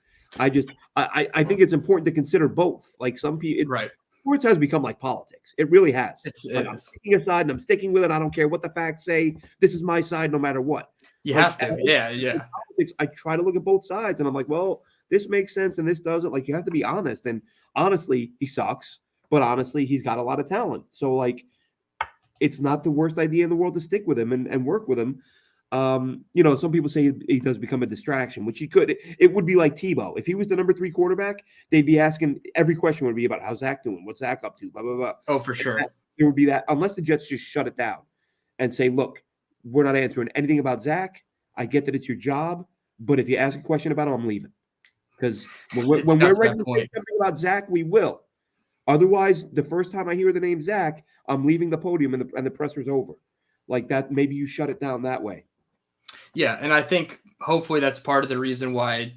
Speaker 2: I think it's important to consider both. Like some people,
Speaker 1: right?
Speaker 2: Sports has become like politics. It really has.
Speaker 1: I'm
Speaker 2: taking a side and I'm sticking with it. I don't care what the facts say. This is my side, no matter what.
Speaker 1: You
Speaker 2: Like,
Speaker 1: have to. Yeah, yeah.
Speaker 2: politics, I try to look at both sides, and I'm like, well, this makes sense and this doesn't. Like, you have to be honest. And honestly, he sucks, but honestly, he's got a lot of talent. So, like, it's not the worst idea in the world to stick with him and work with him. Some people say he does become a distraction, which he could. It would be like Tebow. If he was the number 3 quarterback, they'd be asking, every question would be about how's Zach doing? What's Zach up to? Blah, blah, blah.
Speaker 1: Oh, for sure.
Speaker 2: It would be that, unless the Jets just shut it down and say, look, we're not answering anything about Zach. I get that it's your job, but if you ask a question about him, I'm leaving. Because when we're ready to say something about Zach, we will. Otherwise, the first time I hear the name Zach, I'm leaving the podium and the presser's over. Like that, maybe you shut it down that way.
Speaker 1: Yeah, and I think hopefully that's part of the reason why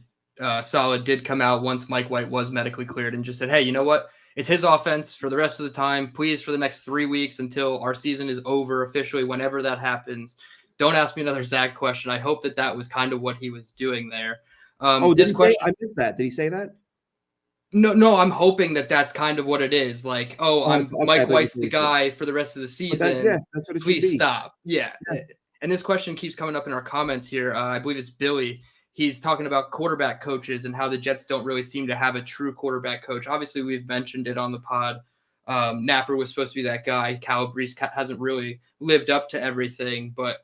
Speaker 1: Saleh did come out once Mike White was medically cleared and just said, hey, you know what? It's his offense for the rest of the time. Please, for the next 3 weeks until our season is over officially, whenever that happens, don't ask me another Zach question. I hope that was kind of what he was doing there.
Speaker 2: This question, I missed that. Did he say that?
Speaker 1: No, I'm hoping that's kind of what it is. Like, Mike White's the guy for the rest of the season.
Speaker 2: That's what it
Speaker 1: Please
Speaker 2: should be.
Speaker 1: Stop. Yeah. And this question keeps coming up in our comments here. I believe it's Billy. He's talking about quarterback coaches and how the Jets don't really seem to have a true quarterback coach. Obviously, we've mentioned it on the pod. Napper was supposed to be that guy. Calabrese hasn't really lived up to everything, but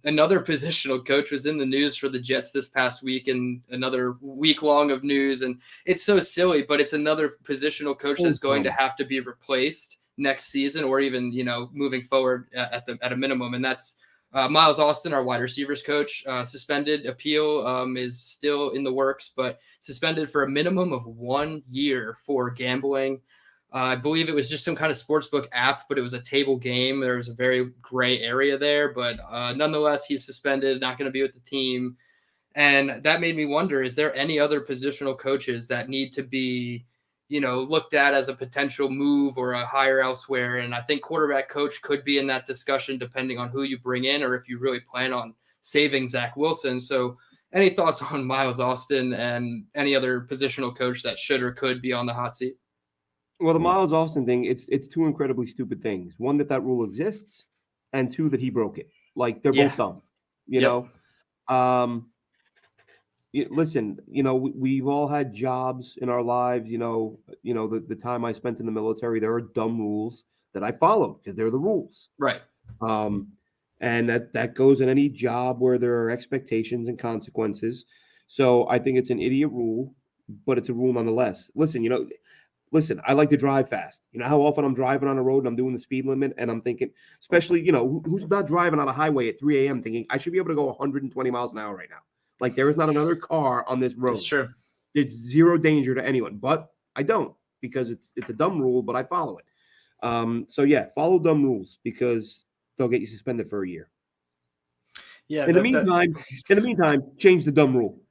Speaker 1: another positional coach was in the news for the Jets this past week, and another week long of news. And it's so silly, but it's another positional coach that's going to have to be replaced next season, or even, moving forward at a minimum. And that's Miles Austin, our wide receivers coach. Suspended. Appeal is still in the works, but suspended for a minimum of 1 year for gambling. I believe it was just some kind of sportsbook app, but it was a table game. There was a very gray area there, but nonetheless, he's suspended, not going to be with the team. And that made me wonder, is there any other positional coaches that need to be, looked at as a potential move or a hire elsewhere? And I think quarterback coach could be in that discussion, depending on who you bring in, or if you really plan on saving Zach Wilson. So any thoughts on Miles Austin and any other positional coach that should or could be on the hot seat?
Speaker 2: Well, the Miles Austin thing, it's 2 incredibly stupid things. One, that rule exists, and 2, that he broke it. Like, they're both dumb, you know? Listen, we've all had jobs in our lives, the time I spent in the military, there are dumb rules that I followed because they're the rules.
Speaker 1: Right.
Speaker 2: And that goes in any job where there are expectations and consequences. So I think it's an idiot rule, but it's a rule nonetheless. Listen, I like to drive fast. You know how often I'm driving on a road and I'm doing the speed limit and I'm thinking, especially, who's not driving on a highway at 3 a.m. thinking I should be able to go 120 miles an hour right now. Like, there is not another car on this road.
Speaker 1: That's true.
Speaker 2: It's zero danger to anyone, but I don't, because it's a dumb rule, but I follow it. So yeah, follow dumb rules because they'll get you suspended for a year.
Speaker 1: Yeah.
Speaker 2: In the meantime, change the dumb rule.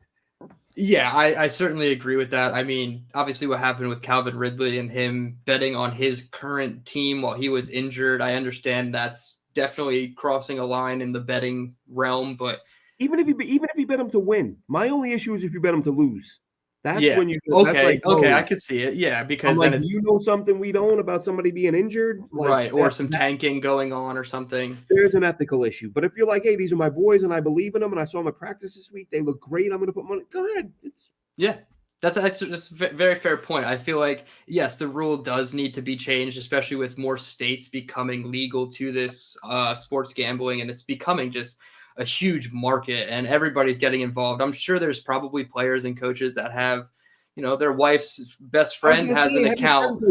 Speaker 1: Yeah, I certainly agree with that. I mean, obviously what happened with Calvin Ridley and him betting on his current team while he was injured, I understand that's definitely crossing a line in the betting realm, but
Speaker 2: even if you bet him to win, my only issue is if you bet him to lose. That's when you
Speaker 1: okay, I could see it. Yeah, because then it's
Speaker 2: something we don't about somebody being injured,
Speaker 1: right, or some tanking going on or something.
Speaker 2: There's an ethical issue. But if you're like, hey, these are my boys and I believe in them and I saw them at practice this week, they look great, I'm going to put money. Go ahead.
Speaker 1: That's a very fair point. I feel like, yes, the rule does need to be changed, especially with more states becoming legal to this sports gambling, and it's becoming just a huge market and everybody's getting involved. I'm sure there's probably players and coaches that have, their wife's best friend has an account.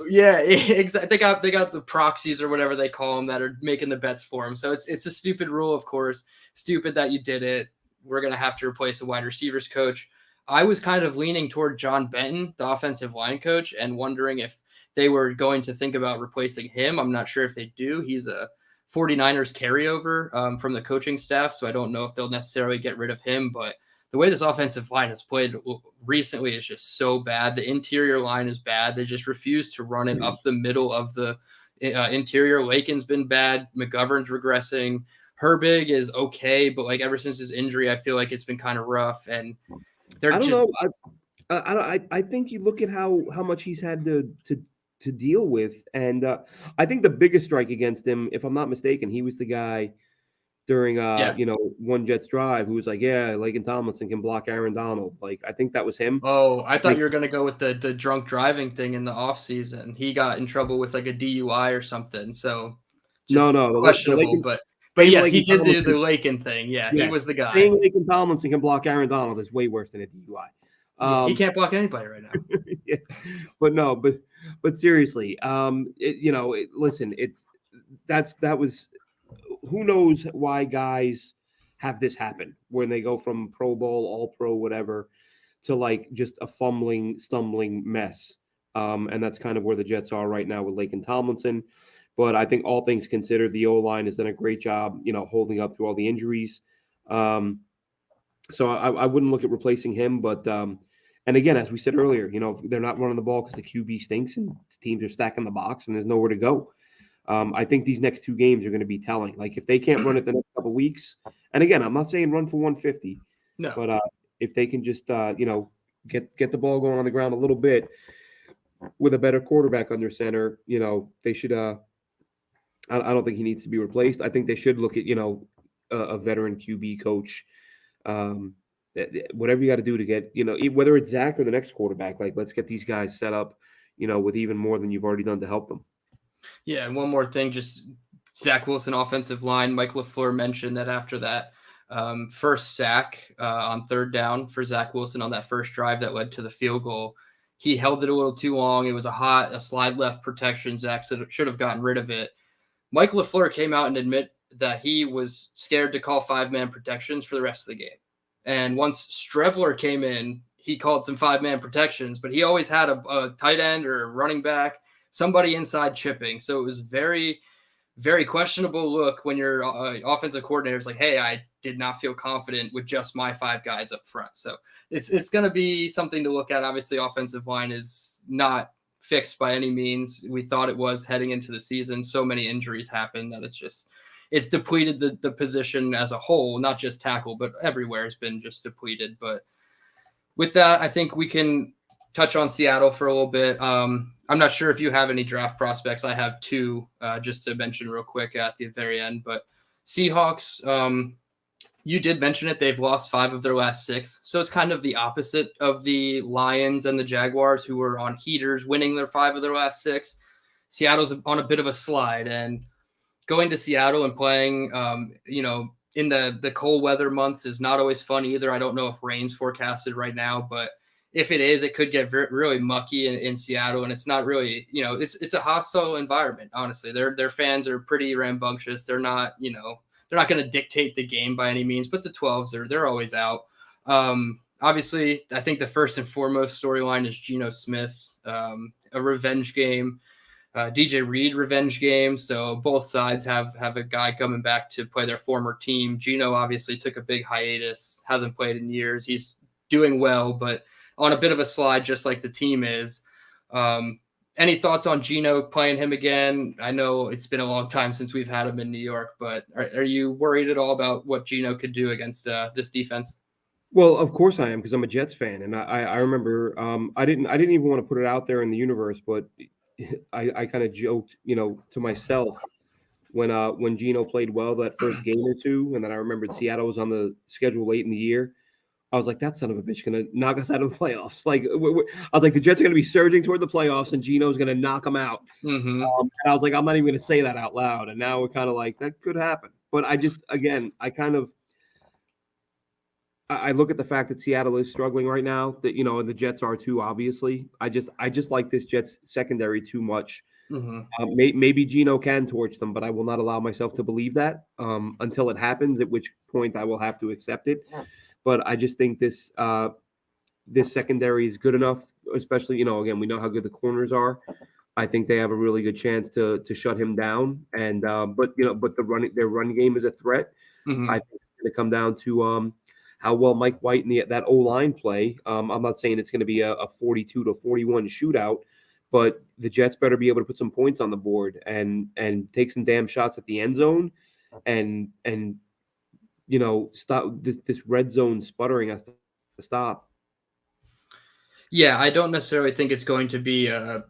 Speaker 1: Yeah, exactly. They got the proxies or whatever they call them that are making the bets for them. So it's a stupid rule, of course. Stupid that you did it. We're going to have to replace a wide receivers coach. I was kind of leaning toward John Benton, the offensive line coach, and wondering if they were going to think about replacing him. I'm not sure if they do. He's a 49ers carryover from the coaching staff, so I don't know if they'll necessarily get rid of him, but the way this offensive line has played recently is just so bad. The interior line is bad. They just refuse to run it up the middle of the interior. Lakin's been bad. McGovern's regressing. Herbig is okay, but like ever since his injury, I feel like it's been kind of rough. And
Speaker 2: I don't know. I think you look at how much he's had to deal with. And I think the biggest strike against him, if I'm not mistaken, he was the guy during
Speaker 1: Yeah.
Speaker 2: one Jets drive who was like, yeah, Laken Tomlinson can block Aaron Donald. Like I think that was him.
Speaker 1: Oh, I thought
Speaker 2: Like
Speaker 1: you were gonna go with the drunk driving thing in the off season. He got in trouble with like a DUI or something, so just
Speaker 2: no, the
Speaker 1: questionable.
Speaker 2: Laken
Speaker 1: But
Speaker 2: saying
Speaker 1: yes, he
Speaker 2: Laken
Speaker 1: did do the
Speaker 2: Tomlinson,
Speaker 1: Lakin thing. Yeah, he
Speaker 2: yes,
Speaker 1: was the guy.
Speaker 2: saying Laken Tomlinson can block Aaron Donald is way worse than a DUI.
Speaker 1: Yeah, he can't block anybody right now.
Speaker 2: Yeah, but no, but seriously, listen, that was who knows why guys have this happen when they go from Pro Bowl, All Pro, whatever, to like just a fumbling, stumbling mess. And that's kind of where the Jets are right now with Laken Tomlinson. But I think all things considered, the O line has done a great job, holding up to all the injuries. So I wouldn't look at replacing him, but and again, as we said earlier, they're not running the ball because the QB stinks and teams are stacking the box and there's nowhere to go. I think these next two games are going to be telling. Like if they can't run it the next couple of weeks, and again, I'm not saying run for 150,
Speaker 1: No.
Speaker 2: but if they can just get the ball going on the ground a little bit with a better quarterback under center, they should. I don't think he needs to be replaced. I think they should look at a veteran QB coach. Whatever you got to do to get whether it's Zach or the next quarterback, like let's get these guys set up, with even more than you've already done to help them.
Speaker 1: Yeah, and one more thing, just Zach Wilson offensive line. Mike LaFleur mentioned that after that first sack on third down for Zach Wilson on that first drive that led to the field goal, he held it a little too long. It was a slide left protection. Zach should have gotten rid of it. Mike LaFleur came out and admit that he was scared to call 5-man protections for the rest of the game. And once Strevler came in, he called some 5-man protections, but he always had a tight end or a running back, somebody inside chipping. So it was very, very questionable look when your offensive coordinator is like, hey, I did not feel confident with just my 5 guys up front. So it's going to be something to look at. Obviously, offensive line is not fixed by any means. We thought it was heading into the season. So many injuries happen that it's depleted the position as a whole, not just tackle, but everywhere has been just depleted. But with that, I think we can touch on Seattle for a little bit. I'm not sure if you have any draft prospects. I have 2 just to mention real quick at the very end. But Seahawks, you did mention it. They've lost 5 of their last 6. So it's kind of the opposite of the Lions and the Jaguars, who were on heaters winning their 5 of their last 6. Seattle's on a bit of a slide. And going to Seattle and playing, in the cold weather months is not always fun either. I don't know if rain's forecasted right now, but if it is, it could get really mucky in Seattle. And it's not really, it's a hostile environment. Honestly, their fans are pretty rambunctious. They're not, they're not going to dictate the game by any means, but the 12s they're always out. Obviously, I think the first and foremost storyline is Geno Smith, a revenge game. DJ Reed revenge game. So both sides have a guy coming back to play their former team. Geno obviously took a big hiatus, hasn't played in years. He's doing well, but on a bit of a slide, just like the team is. Any thoughts on Geno playing him again? I know it's been a long time since we've had him in New York, but are you worried at all about what Geno could do against this defense?
Speaker 2: Well, of course I am, because I'm a Jets fan, and I remember I didn't even want to put it out there in the universe, but I kind of joked, to myself when Geno played well that first game or two, and then I remembered Seattle was on the schedule late in the year. I was like, that son of a bitch going to knock us out of the playoffs. Like, I was like, the Jets are going to be surging toward the playoffs, and Geno's going to knock them out.
Speaker 1: Mm-hmm.
Speaker 2: And I was like, I'm not even going to say that out loud. And now we're kind of like, that could happen. But I look at the fact that Seattle is struggling right now, that and the Jets are too. Obviously, I just like this Jets secondary too much.
Speaker 1: Mm-hmm.
Speaker 2: Maybe Geno can torch them, but I will not allow myself to believe that until it happens. At which point I will have to accept it. But I just think this secondary is good enough, especially again, we know how good the corners are. I think they have a really good chance to shut him down. And but their run game is a threat.
Speaker 1: Mm-hmm.
Speaker 2: I think it's going to come down to how well Mike White and that O-line play. I'm not saying it's going to be a 42-41 shootout, but the Jets better be able to put some points on the board and take some damn shots at the end zone and stop this red zone sputtering has to stop.
Speaker 1: Yeah, I don't necessarily think it's going to be a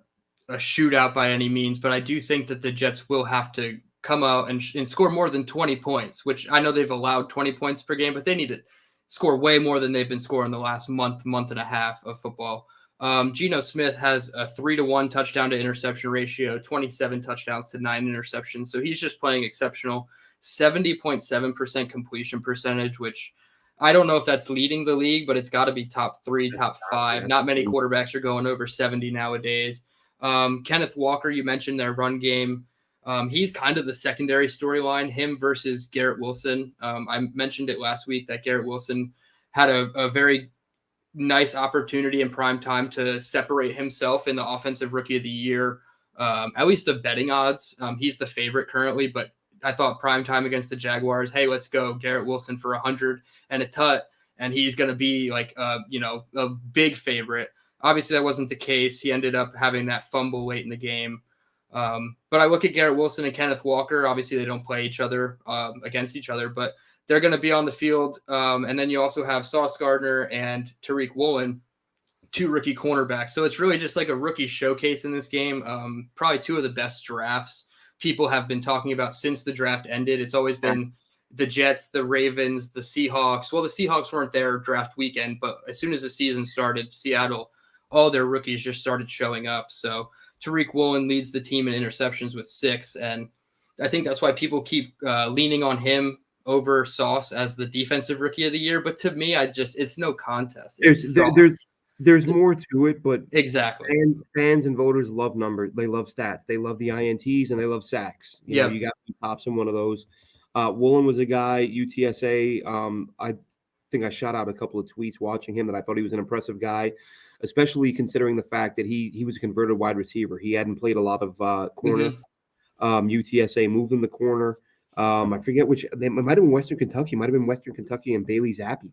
Speaker 1: shootout by any means, but I do think that the Jets will have to come out and score more than 20 points, which I know they've allowed 20 points per game, but they need to score way more than they've been scoring the last month and a half of football. Geno Smith has a 3-to-1 touchdown to interception ratio, 27 touchdowns to 9 interceptions. So he's just playing exceptional. 70.7% completion percentage, which I don't know if that's leading the league, but it's got to be top 3, top 5. Not many quarterbacks are going over 70 nowadays. Kenneth Walker, you mentioned their run game. He's kind of the secondary storyline, him versus Garrett Wilson. I mentioned it last week that Garrett Wilson had a very nice opportunity in prime time to separate himself in the offensive rookie of the year. At least the betting odds. He's the favorite currently, but I thought prime time against the Jaguars, hey, let's go Garrett Wilson for 100 and a tut, and he's going to be like, a big favorite. Obviously, that wasn't the case. He ended up having that fumble late in the game. But I look at Garrett Wilson and Kenneth Walker. Obviously, they don't play each other against each other, but they're going to be on the field. And then you also have Sauce Gardner and Tariq Woolen, 2 rookie cornerbacks. So it's really just like a rookie showcase in this game. Probably 2 of the best drafts people have been talking about since the draft ended. It's always been the Jets, the Ravens, the Seahawks. Well, the Seahawks weren't there draft weekend, but as soon as the season started, Seattle, all their rookies just started showing up. So Tariq Woolen leads the team in interceptions with 6. And I think that's why people keep leaning on him over Sauce as the defensive rookie of the year. But to me, it's no contest.
Speaker 2: There's more to it, but
Speaker 1: exactly.
Speaker 2: Fans and voters love numbers. They love stats. They love the INTs and they love sacks. You know, you got to be tops in one of those. Woolen was a guy, UTSA. I think I shot out a couple of tweets watching him that I thought he was an impressive guy, especially considering the fact that he was a converted wide receiver. He hadn't played a lot of corner. UTSA moved him the corner. I forget which. It might have been Western Kentucky. Might have been Western Kentucky and Bailey Zappi.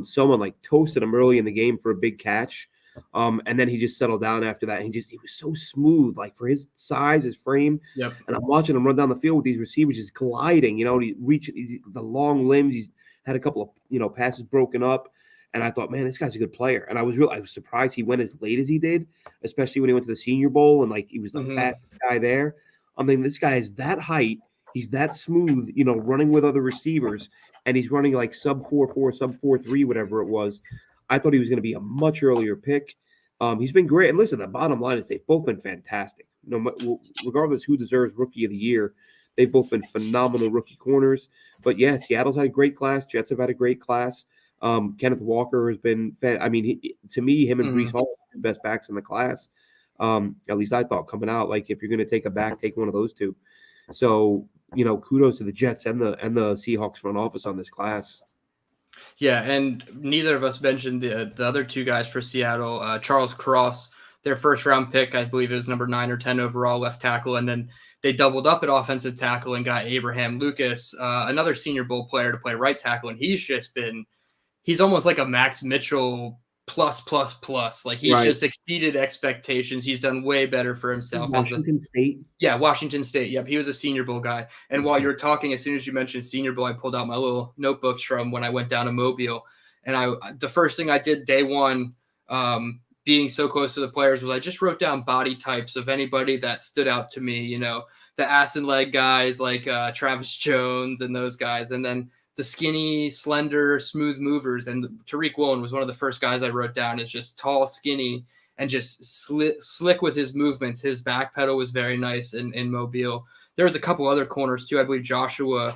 Speaker 2: Someone like toasted him early in the game for a big catch. And then he just settled down after that. And he was so smooth, like for his size, his frame.
Speaker 1: Yep.
Speaker 2: And I'm watching him run down the field with these receivers, just gliding. You know, he's the long limbs. He's had a couple of passes broken up. And I thought, man, this guy's a good player. And I was surprised he went as late as he did, especially when he went to the Senior Bowl and like he was the fastest guy there. I'm thinking this guy is that height. He's that smooth, running with other receivers, and he's running like sub 4.4, sub 4.3, whatever it was. I thought he was going to be a much earlier pick. He's been great. And listen, the bottom line is they've both been fantastic. Regardless who deserves Rookie of the Year, they've both been phenomenal rookie corners. But yeah, Seattle's had a great class. Jets have had a great class. Kenneth Walker has been to me, him and Breece Hall are the best backs in the class. At least I thought coming out. Like if you're going to take a back, take one of those 2. So kudos to the Jets and the Seahawks front office on this class.
Speaker 1: Yeah, and neither of us mentioned the other 2 guys for Seattle. Charles Cross, their first round pick, I believe it was number 9 or 10 overall, left tackle, and then they doubled up at offensive tackle and got Abraham Lucas, another Senior Bowl player, to play right tackle, and he's almost like a Max Mitchell plus. Like he's just exceeded expectations. He's done way better for himself.
Speaker 2: Washington State.
Speaker 1: Yeah, Washington State. Yep, he was a Senior Bowl guy. And while you were talking, as soon as you mentioned Senior Bowl, I pulled out my little notebooks from when I went down to Mobile. And the first thing I did day one, being so close to the players, was I just wrote down body types of anybody that stood out to me. The ass and leg guys like Travis Jones and those guys, and then the skinny, slender, smooth movers. And Tariq Woolen was one of the first guys I wrote down. It's just tall, skinny, and just slick with his movements. His back pedal was very nice in Mobile. There was a couple other corners too. I believe Joshua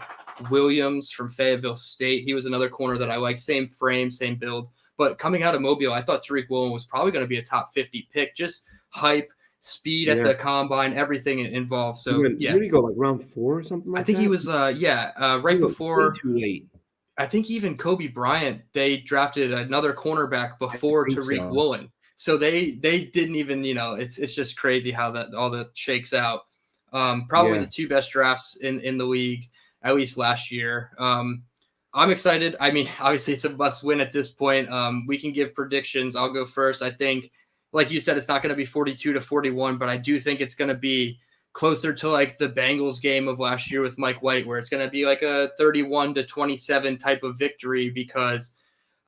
Speaker 1: Williams from Fayetteville State. He was another corner that I like. Same frame, same build. But coming out of Mobile, I thought Tariq Woolen was probably going to be a top 50 pick. Just hype, speed at the combine, everything involved. So
Speaker 2: Where did he go, like round 4 or something like that?
Speaker 1: I think he was right before.
Speaker 2: Too late.
Speaker 1: I think even Kobe Bryant, they drafted another cornerback before Tariq Woolen. So they didn't even, it's just crazy how that all that shakes out. Probably the 2 best drafts in the league, at least last year. I'm excited. I mean, obviously it's a must win at this point. We can give predictions. I'll go first. I think, like you said, it's not going to be 42-41, but I do think it's going to be closer to like the Bengals game of last year with Mike White, where it's going to be like a 31-27 type of victory, because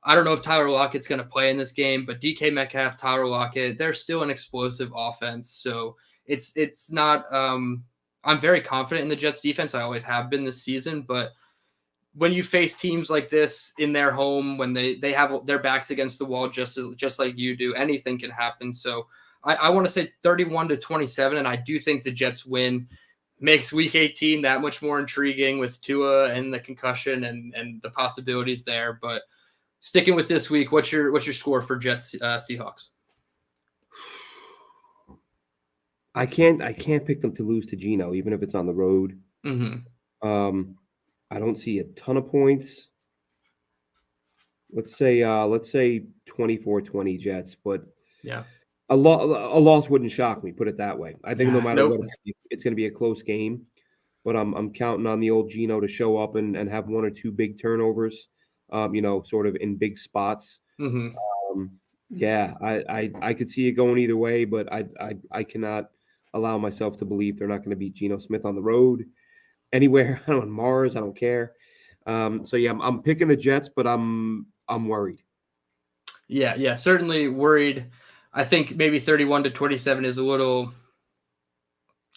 Speaker 1: I don't know if Tyler Lockett's going to play in this game, but DK Metcalf, Tyler Lockett, they're still an explosive offense. So it's not I'm very confident in the Jets defense. I always have been this season, but when you face teams like this in their home, when they have their backs against the wall, just like you do, anything can happen. So I want to say 31-27, and I do think the Jets win. Makes Week 18 that much more intriguing with Tua and the concussion and the possibilities there. But sticking with this week, what's your score for Jets Seahawks?
Speaker 2: I can't pick them to lose to Geno, even if it's on the road.
Speaker 1: Mm-hmm.
Speaker 2: I don't see a ton of points. Let's say 24-20 Jets, but
Speaker 1: Yeah.
Speaker 2: a loss wouldn't shock me, put it that way. I think no matter
Speaker 1: Nope.
Speaker 2: what, it's going to be a close game. But I'm counting on the old Geno to show up and have one or two big turnovers, sort of in big spots.
Speaker 1: Mm-hmm.
Speaker 2: Yeah, I could see it going either way, but I cannot allow myself to believe they're not going to beat Geno Smith on the road anywhere. I don't on Mars. I don't care. So yeah, I'm picking the Jets, but I'm worried.
Speaker 1: Yeah, certainly worried. I think maybe 31-27 is a little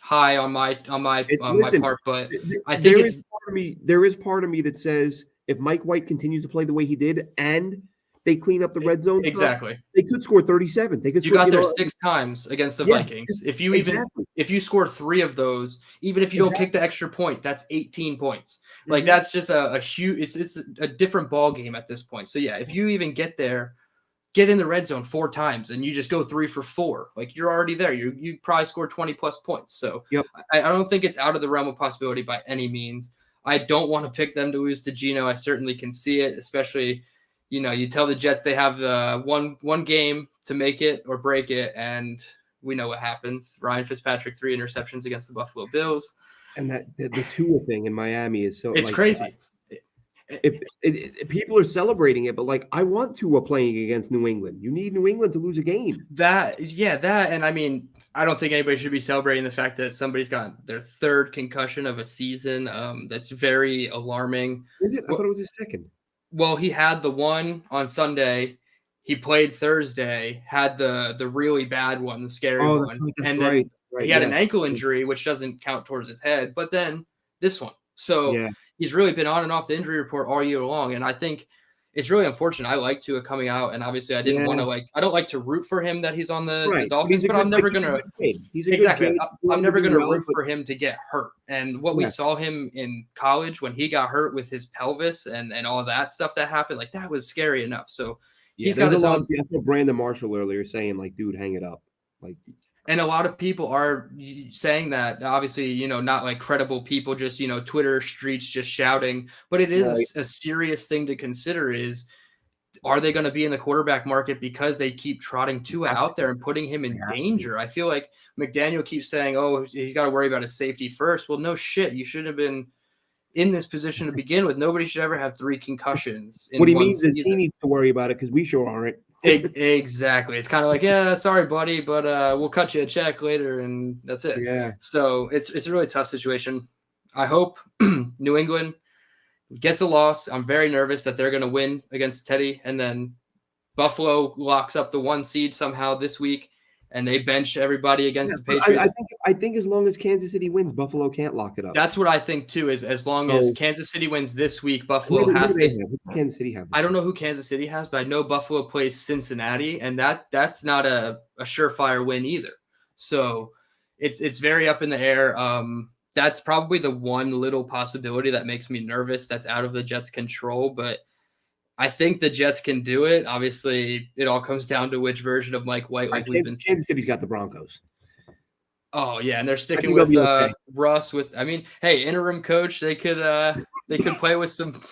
Speaker 1: high on my part, but I think
Speaker 2: there is part of me that says if Mike White continues to play the way he did and they clean up the red zone
Speaker 1: exactly
Speaker 2: stuff, they could score 37. They could
Speaker 1: you got there 6 times against the Vikings. If you score 3 of those, even if you don't kick the extra point, that's 18 points. Like that's just a huge it's a different ball game at this point. So yeah, if you even get in the red zone 4 times and you just go 3 for 4, like you're already there. You probably score 20 plus points. So I don't think it's out of the realm of possibility by any means. I don't want to pick them to lose to Geno. I certainly can see it, especially, you tell the Jets they have the one game to make it or break it, and we know what happens. Ryan Fitzpatrick 3 interceptions against the Buffalo Bills.
Speaker 2: And that the Tua thing in Miami is so
Speaker 1: it's crazy.
Speaker 2: If people are celebrating it, but like I want Tua playing against New England. You need New England to lose a game.
Speaker 1: That, and I mean, I don't think anybody should be celebrating the fact that somebody's got their 3rd concussion of a season. That's very alarming.
Speaker 2: Is it? I thought it was his 2nd.
Speaker 1: Well, he had the one on Sunday. He played Thursday, had the really bad one, the scary one.
Speaker 2: That's right.
Speaker 1: He had an ankle injury, which doesn't count towards his head, but then this one. So he's really been on and off the injury report all year long. And I think it's really unfortunate. I like Tua coming out, and obviously I didn't want to I don't like to root for him that he's on the Dolphins, but I'm never gonna I'm never gonna root for him to get hurt. And what we saw him in college when he got hurt with his pelvis and all that stuff that happened, like that was scary enough. So he's got his own.
Speaker 2: I saw Brandon Marshall earlier saying like, dude, hang it up. Like,
Speaker 1: and a lot of people are saying that, obviously, not like credible people, just, Twitter streets just shouting, but it is a serious thing to consider is, are they going to be in the quarterback market because they keep trotting Tua out there and putting him in danger? I feel like McDaniel keeps saying, oh, he's got to worry about his safety first. Well, no shit. You should have been in this position to begin with. Nobody should ever have 3 concussions in
Speaker 2: what he
Speaker 1: one
Speaker 2: means
Speaker 1: season.
Speaker 2: Is he needs to worry about it because we sure aren't.
Speaker 1: Exactly. It's kind of like, yeah, sorry, buddy, but we'll cut you a check later, and that's it.
Speaker 2: Yeah.
Speaker 1: So it's a really tough situation. I hope New England gets a loss. I'm very nervous that they're going to win against Teddy, and then Buffalo locks up the 1 seed somehow this week, and they bench everybody against the Patriots.
Speaker 2: I think as long as Kansas City wins, Buffalo can't lock it up.
Speaker 1: That's what I think too. Is as long as Kansas City wins this week, Buffalo has to.
Speaker 2: What does Kansas City have?
Speaker 1: I don't know who Kansas City has, but I know Buffalo plays Cincinnati, and that's not a surefire win either. So it's very up in the air. That's probably the one little possibility that makes me nervous. That's out of the Jets' control, but I think the Jets can do it. Obviously, it all comes down to which version of Mike White. Like
Speaker 2: Kansas City's got the Broncos.
Speaker 1: Oh yeah, and they're sticking with Russ. Hey, interim coach. They could play with some.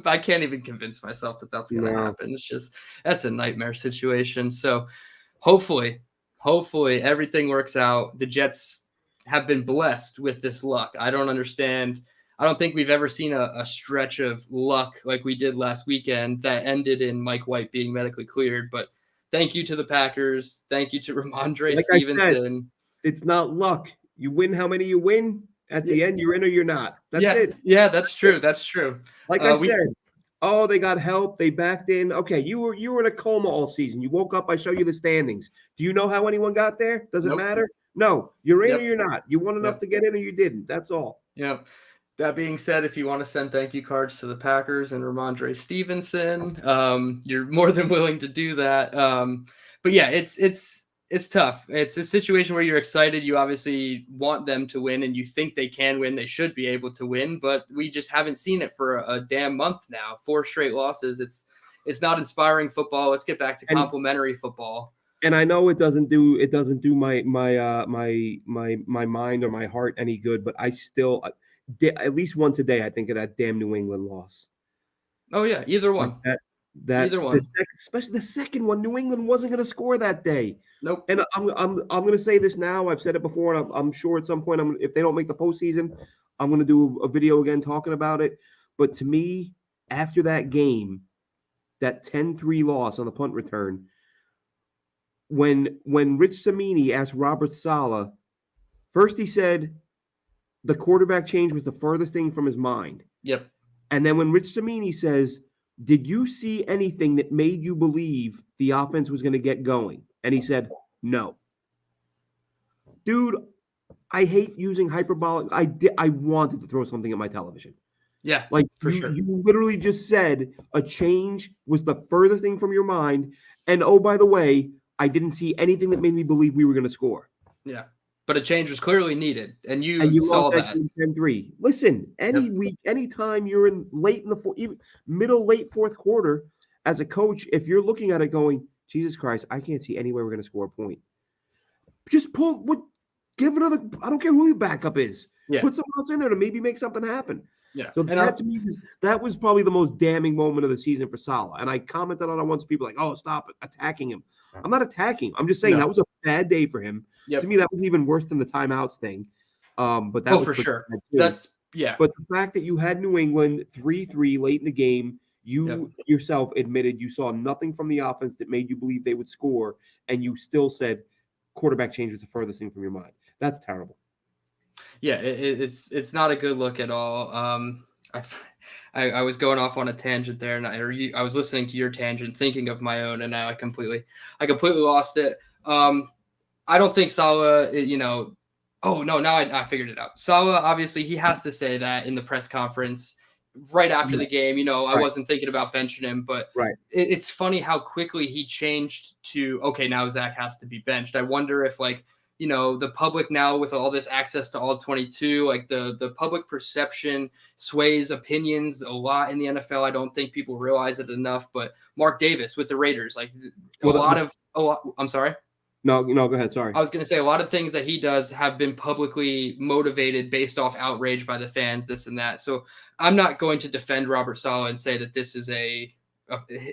Speaker 1: I can't even convince myself that that's going to happen. It's just that's a nightmare situation. So hopefully everything works out. The Jets have been blessed with this luck. I don't understand. I don't think we've ever seen a stretch of luck like we did last weekend that ended in Mike White being medically cleared. But thank you to the Packers. Thank you to Ramondre Stevenson.
Speaker 2: It's not luck. You win how many you win. At the end, you're in or you're not. That's it.
Speaker 1: Yeah, that's true. That's true.
Speaker 2: Like I said, they got help. They backed in. Okay, you were in a coma all season. You woke up. I show you the standings. Do you know how anyone got there? Does it matter? No, you're in or
Speaker 1: Yep.
Speaker 2: you're not. You won enough
Speaker 1: Yep.
Speaker 2: to get in or you didn't. That's all.
Speaker 1: Yep. That being said, if you want to send thank you cards to the Packers and Ramondre Stevenson, you're more than willing to do that. But yeah, it's tough. It's a situation where you're excited. You obviously want them to win, and you think they can win. They should be able to win, but we just haven't seen it for a damn month now. 4 straight losses. It's not inspiring football. Let's get back to
Speaker 2: And
Speaker 1: complimentary football.
Speaker 2: and I know it doesn't do my mind or my heart any good, but I still at least once a day I think of that damn New England loss.
Speaker 1: Oh yeah, either
Speaker 2: Like
Speaker 1: one.
Speaker 2: that
Speaker 1: Either
Speaker 2: the
Speaker 1: one.
Speaker 2: especially the second one, New England wasn't going to score that day.
Speaker 1: Nope.
Speaker 2: And I'm going to say this now. I've said it before, and I'm sure at some point, if they don't make the postseason, I'm going to do a video again talking about it. But to me, after that game, that 10-3 loss on the punt return, when Rich Cimini asked Robert Saleh, first he said the quarterback change was the furthest thing from his mind.
Speaker 1: Yep.
Speaker 2: And then when Rich Cimini says, did you see anything that made you believe the offense was going to get going? And he said, no. Dude, I hate using hyperbolic. I wanted to throw something at my television.
Speaker 1: Yeah,
Speaker 2: like
Speaker 1: for sure.
Speaker 2: You literally just said a change was the furthest thing from your mind. And oh, by the way, I didn't see anything that made me believe we were going to score.
Speaker 1: Yeah. But a change was clearly needed, and you saw that.
Speaker 2: 10-3. Listen, week, anytime you're in late fourth quarter, as a coach, if you're looking at it going, Jesus Christ, I can't see any way we're going to score a point. Just give another. I don't care who the backup is.
Speaker 1: Yeah.
Speaker 2: Put someone else in there to maybe make something happen.
Speaker 1: Yeah.
Speaker 2: So to me, that was probably the most damning moment of the season for Saleh. And I commented on it once. People like, "Oh, stop attacking him." I'm not attacking him. I'm just saying that was a bad day for him.
Speaker 1: Yep.
Speaker 2: To me, that was even worse than the timeouts thing. But that was
Speaker 1: for sure.
Speaker 2: But the fact that you had New England 3-3 late in the game, you yourself admitted you saw nothing from the offense that made you believe they would score, and you still said quarterback change was the furthest thing from your mind. That's terrible.
Speaker 1: Yeah, it's not a good look at all. I was going off on a tangent there, and I was listening to your tangent, thinking of my own, and now I completely lost it. I don't think Saleh, oh no, now I figured it out. Saleh, obviously, he has to say that in the press conference right after the game. I wasn't thinking about benching him, but it's funny how quickly he changed to, okay, now Zach has to be benched. I wonder if the public now, with all this access to all 22, like the public perception sways opinions a lot in the NFL. I don't think people realize it enough, but Mark Davis with the Raiders, I'm sorry.
Speaker 2: No, go ahead. Sorry.
Speaker 1: I was going to say a lot of things that he does have been publicly motivated based off outrage by the fans, this and that. So I'm not going to defend Robert Saleh and say that this is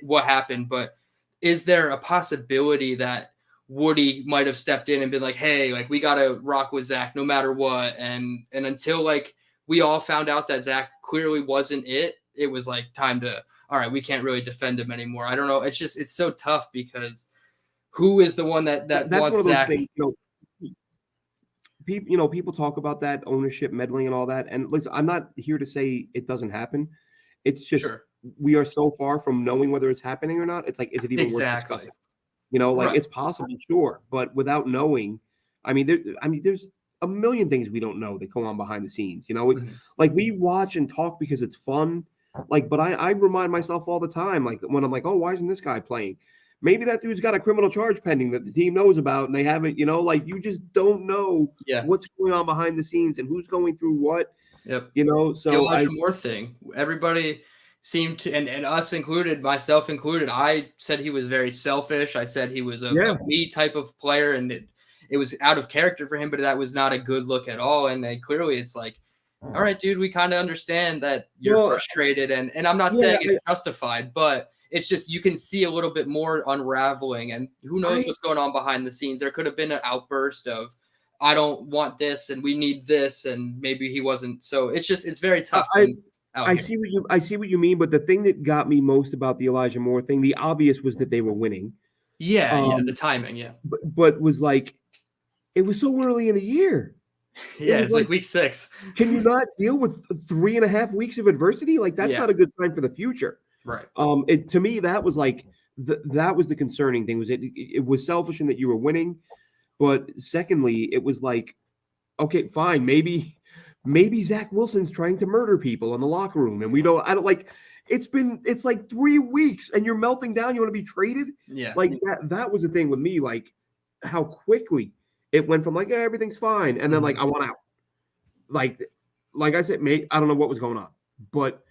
Speaker 1: what happened, but is there a possibility that Woody might have stepped in and been like, hey, we got to rock with Zach no matter what. And until we all found out that Zach clearly wasn't it was time to, all right, we can't really defend him anymore. I don't know. It's so tough because who is the one that
Speaker 2: that's
Speaker 1: wants
Speaker 2: one of those
Speaker 1: Zach?
Speaker 2: Things, people talk about that ownership meddling and all that. And listen, I'm not here to say it doesn't happen. It's just we are so far from knowing whether it's happening or not. It's is it even worth discussing? It's possible, sure, but without knowing, there's a million things we don't know that go on behind the scenes. We watch and talk because it's fun. But I remind myself all the time, when I'm oh, why isn't this guy playing? Maybe that dude's got a criminal charge pending that the team knows about, and they haven't. You just don't know what's going on behind the scenes and who's going through what.
Speaker 1: Yep.
Speaker 2: So
Speaker 1: the Elijah Moore thing, everybody seemed to, and us included, myself included, I said he was very selfish. I said he was a me type of player, and it was out of character for him, but that was not a good look at all. And then clearly it's all right, dude, we kind of understand that you're frustrated, and I'm not saying it's justified, but it's just you can see a little bit more unraveling, and who knows what's going on behind the scenes. There could have been an outburst of, I don't want this, and we need this, and maybe he wasn't. So it's very tough.
Speaker 2: I see what you mean, but the thing that got me most about the Elijah Moore thing, the obvious was that they were winning.
Speaker 1: The timing,
Speaker 2: but was it was so early in the year.
Speaker 1: Yeah, it's week 6.
Speaker 2: Can you not deal with 3.5 weeks of adversity? That's not a good sign for the future.
Speaker 1: Right.
Speaker 2: To me, that was that was the concerning thing. Was it was selfish in that you were winning. But secondly, it was like, okay, fine, maybe Zach Wilson's trying to murder people in the locker room, and I don't like. It's like 3 weeks, and you're melting down. You want to be traded?
Speaker 1: Yeah.
Speaker 2: Like that was the thing with me. Like how quickly it went from like, yeah, everything's fine, and then like I want out. Like I said, mate, I don't know what was going on, but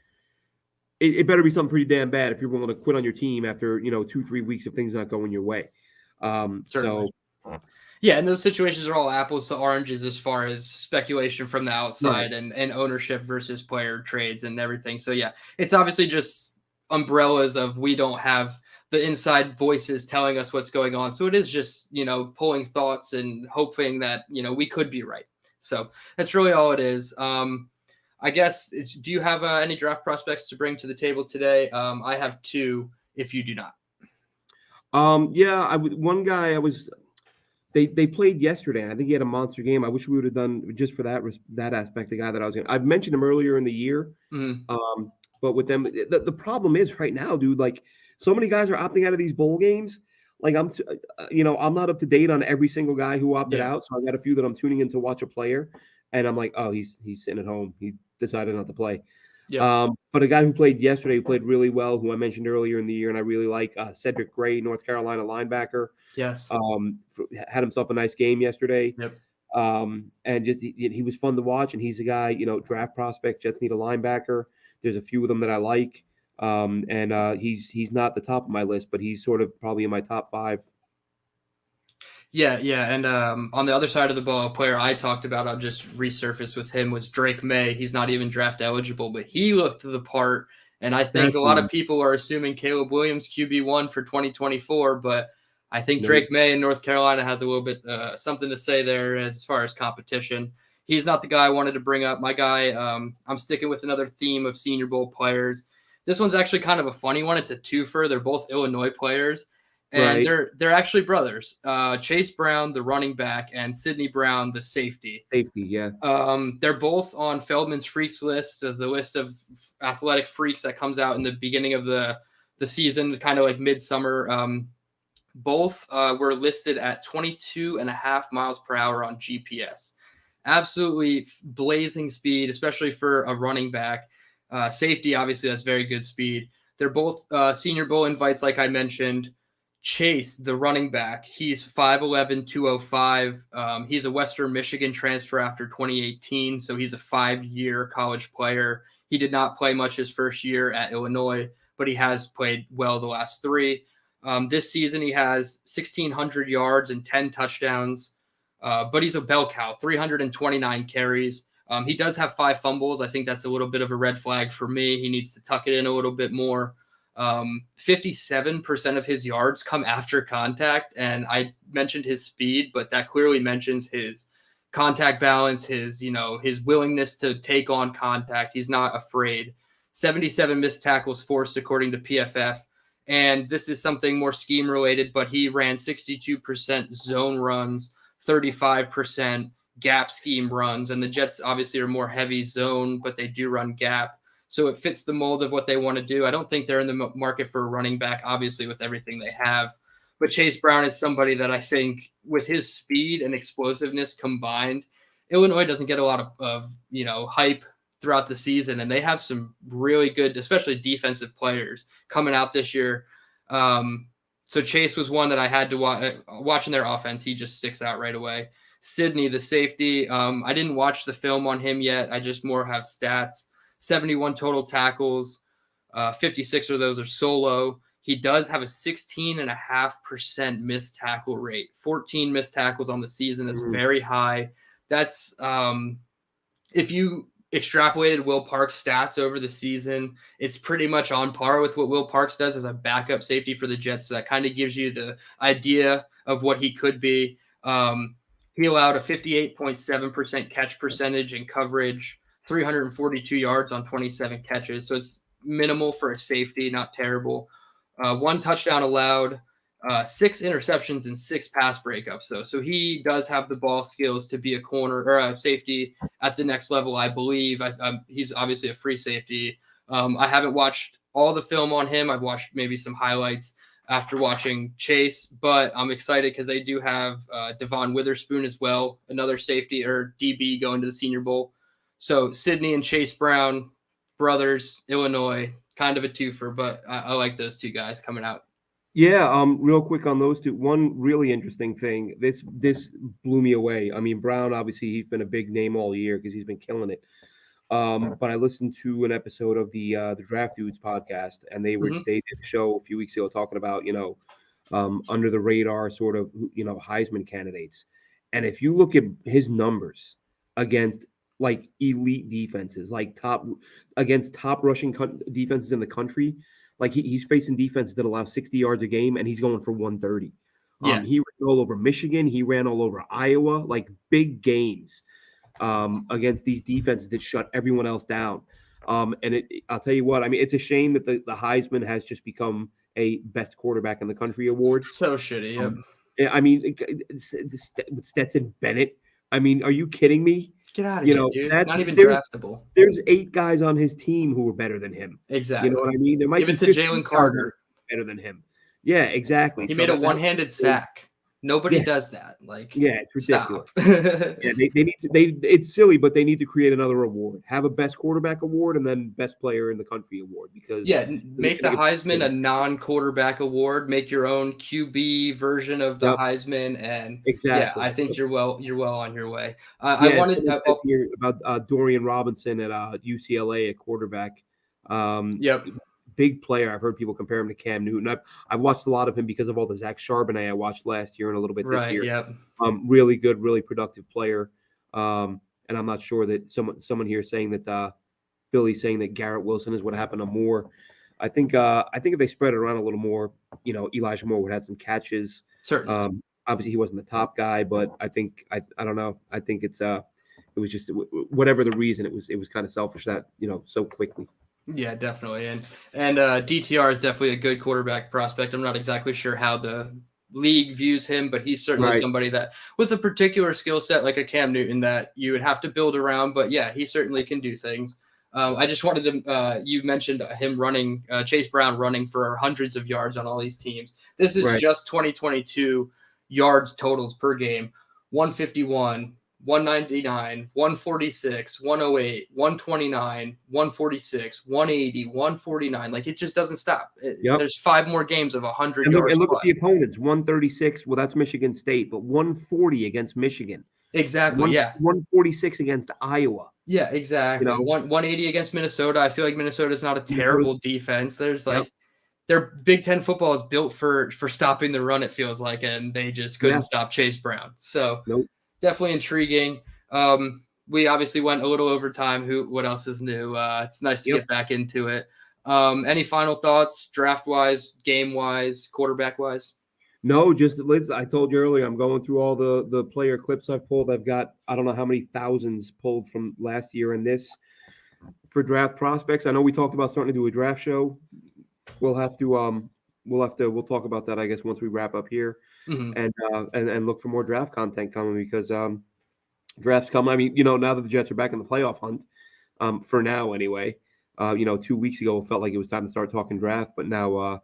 Speaker 2: it better be something pretty damn bad if you're willing to quit on your team after 2-3 weeks of things not going your way.
Speaker 1: Certainly. Yeah, and those situations are all apples to oranges as far as speculation from the outside and ownership versus player trades and everything. So yeah, it's obviously just umbrellas of we don't have the inside voices telling us what's going on. So it is just, pulling thoughts and hoping that, we could be right. So that's really all it is. I guess, do you have any draft prospects to bring to the table today? I have two, if you do not.
Speaker 2: Yeah, one guy They played yesterday, and I think he had a monster game. I wish we would have done just for that aspect. The guy that I was going, I've mentioned him earlier in the year, but with them, the problem is right now, dude. Like so many guys are opting out of these bowl games. Like I'm not up to date on every single guy who opted out, so I got a few that I'm tuning in to watch a player, and I'm like, oh, he's sitting at home. He decided not to play. Yep. But a guy who played yesterday, who played really well, who I mentioned earlier in the year, and I really like Cedric Gray, North Carolina linebacker.
Speaker 1: Yes.
Speaker 2: Had himself a nice game yesterday.
Speaker 1: Yep.
Speaker 2: And just he was fun to watch, and he's a guy, draft prospect. Jets need a linebacker. There's a few of them that I like. And he's not the top of my list, but he's sort of probably in my top 5.
Speaker 1: Yeah. And on the other side of the ball, a player I talked about, I'll just resurface with him, was Drake May. He's not even draft eligible, but he looked the part. And I think a lot of people are assuming Caleb Williams QB1 for 2024, but I think Drake May in North Carolina has a little bit something to say there as far as competition. He's not the guy I wanted to bring up. My guy, I'm sticking with another theme of Senior Bowl players. This one's actually kind of a funny one. It's a twofer. They're both Illinois players, and they're actually brothers. Chase Brown, the running back, and Sidney Brown, the safety.
Speaker 2: Yeah.
Speaker 1: They're both on Feldman's Freaks list, the list of athletic freaks that comes out in the beginning of the season, kind of like midsummer. Both were listed at 22.5 miles per hour on GPS. Absolutely blazing speed, especially for a running back. Safety, obviously, that's very good speed. They're both Senior Bowl invites, like I mentioned. Chase, the running back, he's 5'11", 205. He's a Western Michigan transfer after 2018, so he's a 5-year college player. He did not play much his first year at Illinois, but he has played well the last 3. This season, he has 1,600 yards and 10 touchdowns, but he's a bell cow, 329 carries. He does have 5 fumbles. I think that's a little bit of a red flag for me. He needs to tuck it in a little bit more. 57% of his yards come after contact, and I mentioned his speed, but that clearly mentions his contact balance, his willingness to take on contact. He's not afraid. 77 missed tackles forced, according to PFF. And this is something more scheme related, but he ran 62% zone runs, 35% gap scheme runs. And the Jets obviously are more heavy zone, but they do run gap. So it fits the mold of what they want to do. I don't think they're in the market for a running back, obviously, with everything they have. But Chase Brown is somebody that I think with his speed and explosiveness combined, Illinois doesn't get a lot of hype throughout the season, and they have some really good, especially defensive players coming out this year. So Chase was one that I had to watching their offense. He just sticks out right away. Sidney, the safety, I didn't watch the film on him yet. I just more have stats. 71 total tackles, 56 of those are solo. He does have a 16.5% missed tackle rate. 14 missed tackles on the season. That's very high. That's if you extrapolated Will Parks' stats over the season, it's pretty much on par with what Will Parks does as a backup safety for the Jets. So that kind of gives you the idea of what he could be. He allowed a 58.7% catch percentage in coverage, 342 yards on 27 catches. So it's minimal for a safety, not terrible. 1 touchdown allowed, 6 interceptions and 6 pass breakups. So he does have the ball skills to be a corner or a safety at the next level, I believe. He's obviously a free safety. I haven't watched all the film on him. I've watched maybe some highlights. after watching Chase, but I'm excited because they do have Devon Witherspoon as well, another safety or DB going to the Senior Bowl. So Sydney and Chase Brown, brothers, Illinois, kind of a twofer, but I like those two guys coming out.
Speaker 2: Yeah, real quick on those two. One really interesting thing. This blew me away. I mean, Brown, obviously, he's been a big name all year because he's been killing it. But I listened to an episode of the Draft Dudes podcast, and they did a show a few weeks ago talking about under the radar sort of Heisman candidates. And if you look at his numbers against like elite defenses, like top rushing defenses in the country, like he's facing defenses that allow 60 yards a game, and he's going for 130.
Speaker 1: Yeah.
Speaker 2: He ran all over Michigan. He ran all over Iowa, like big games against these defenses that shut everyone else down. And I'll tell you what, I mean, it's a shame that the Heisman has just become a best quarterback in the country award.
Speaker 1: So shitty. Yep.
Speaker 2: I mean, Stetson Bennett. I mean, are you kidding me?
Speaker 1: Get out of here, dude. Not even draftable.
Speaker 2: There's 8 guys on his team who are better than him.
Speaker 1: Exactly.
Speaker 2: You know what I mean? There might
Speaker 1: Give
Speaker 2: be
Speaker 1: it to Jalen Carter.
Speaker 2: Better than him. Yeah, exactly.
Speaker 1: He made a one-handed sack. Nobody does that. Like,
Speaker 2: yeah, it's ridiculous. Yeah, they need to. It's silly, but they need to create another award. Have a best quarterback award and then best player in the country award because
Speaker 1: make the Heisman a non-quarterback award. Make your own QB version of the Heisman, and
Speaker 2: exactly.
Speaker 1: I think you're well on your way.
Speaker 2: I wanted to hear about Dorian Robinson at UCLA at quarterback.
Speaker 1: Yep.
Speaker 2: Big player. I've heard people compare him to Cam Newton. I've watched a lot of him because of all the Zach Charbonnet I watched last year and a little bit this year.
Speaker 1: Yep.
Speaker 2: Really good, really productive player. And I'm not sure that someone here saying that Billy's saying that Garrett Wilson is what happened to Moore. I think if they spread it around a little more, Elijah Moore would have some catches.
Speaker 1: Certainly.
Speaker 2: Obviously he wasn't the top guy, but I think I don't know. I think it was just whatever the reason, it was kind of selfish that so quickly.
Speaker 1: Yeah, definitely. And DTR is definitely a good quarterback prospect. I'm not exactly sure how the league views him, but he's certainly somebody that with a particular skill set like a Cam Newton that you would have to build around. But yeah, he certainly can do things. I just wanted to, you mentioned him running, Chase Brown running for hundreds of yards on all these teams. This is just 2022 yards totals per game, 151. 199, 146, 108, 129, 146, 180, 149. Like it just doesn't stop. There's 5 more games of 100 yards.
Speaker 2: And look at the opponents. 136. Well, that's Michigan State, but 140 against Michigan.
Speaker 1: Exactly.
Speaker 2: 146 against Iowa.
Speaker 1: Yeah, exactly. 180 against Minnesota. I feel like Minnesota's not a terrible defense. There's their Big Ten football is built for stopping the run. It feels like, and they just couldn't stop Chase Brown. So.
Speaker 2: Nope.
Speaker 1: Definitely intriguing. We obviously went a little over time. What else is new? It's nice to get back into it. Any final thoughts, draft-wise, game-wise, quarterback-wise?
Speaker 2: No, just I told you earlier, I'm going through all the player clips I've pulled. I've got, I don't know how many thousands pulled from last year and this for draft prospects. I know we talked about starting to do a draft show. We'll talk about that, I guess, once we wrap up here.
Speaker 1: Mm-hmm.
Speaker 2: And look for more draft content coming because drafts come. I mean, now that the Jets are back in the playoff hunt, for now anyway. 2 weeks ago it felt like it was time to start talking draft, but now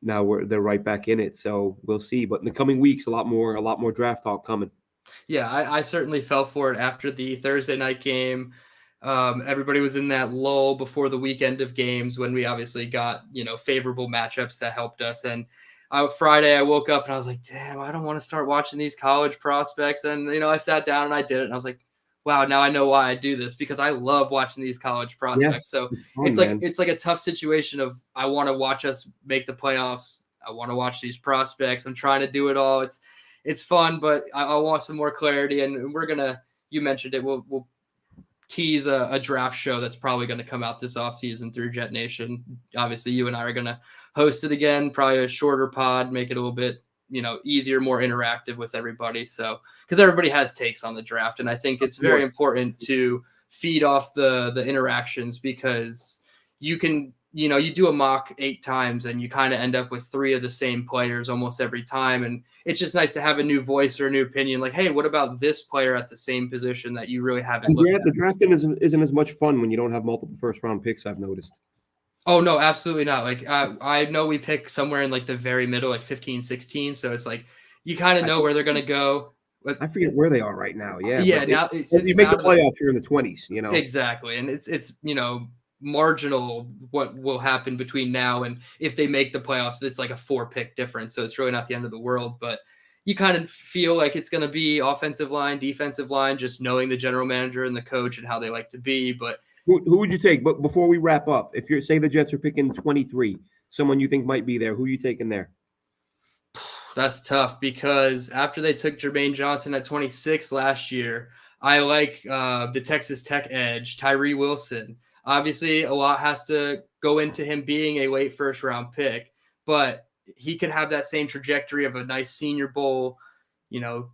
Speaker 2: they're right back in it. So we'll see. But in the coming weeks, a lot more draft talk coming.
Speaker 1: Yeah, I certainly fell for it after the Thursday night game. Everybody was in that lull before the weekend of games when we obviously got favorable matchups that helped us. And Friday I woke up and I was like, damn, I don't want to start watching these college prospects. And I sat down and I did it and I was like, wow, now I know why I do this because I love watching these college prospects. So it's like a tough situation of I want to watch us make the playoffs. I want to watch these prospects. I'm trying to do it all. It's fun, but I want some more clarity. And we're gonna, you mentioned it, we'll tease a draft show that's probably going to come out this offseason through JetNation. Obviously, you and I are going to host it again, probably a shorter pod, make it a little bit, easier, more interactive with everybody. So, because everybody has takes on the draft. And I think it's very important to feed off the interactions because you can, you do a mock 8 times and you kind of end up with 3 of the same players almost every time. And it's just nice to have a new voice or a new opinion. Like, hey, what about this player at the same position that you really haven't looked at?
Speaker 2: The drafting isn't as much fun when you don't have multiple first-round picks, I've noticed.
Speaker 1: Oh, no, absolutely not. Like, I know we pick somewhere in like the very middle, like 15, 16. So it's like you kind of
Speaker 2: I
Speaker 1: know
Speaker 2: think
Speaker 1: where they're going to go. But
Speaker 2: I forget where they are right now. Yeah,
Speaker 1: yeah,
Speaker 2: but
Speaker 1: now
Speaker 2: if
Speaker 1: since
Speaker 2: you
Speaker 1: it's
Speaker 2: make the
Speaker 1: out of the
Speaker 2: playoffs, you're in the 20s. You know.
Speaker 1: exactly, and it's marginal what will happen between now and if they make the playoffs. It's like a 4 pick difference, so it's really not the end of the world. But you kind of feel like it's going to be offensive line, defensive line, just knowing the general manager and the coach and how they like to be. But
Speaker 2: Who would you take? But before we wrap up, if you're say the Jets are picking 23, someone you think might be there, who are you taking there?
Speaker 1: that's tough because after they took Jermaine Johnson at 26 last year, I like the Texas Tech edge, Tyree Wilson. Obviously, a lot has to go into him being a late first round pick, but he could have that same trajectory of a nice senior bowl,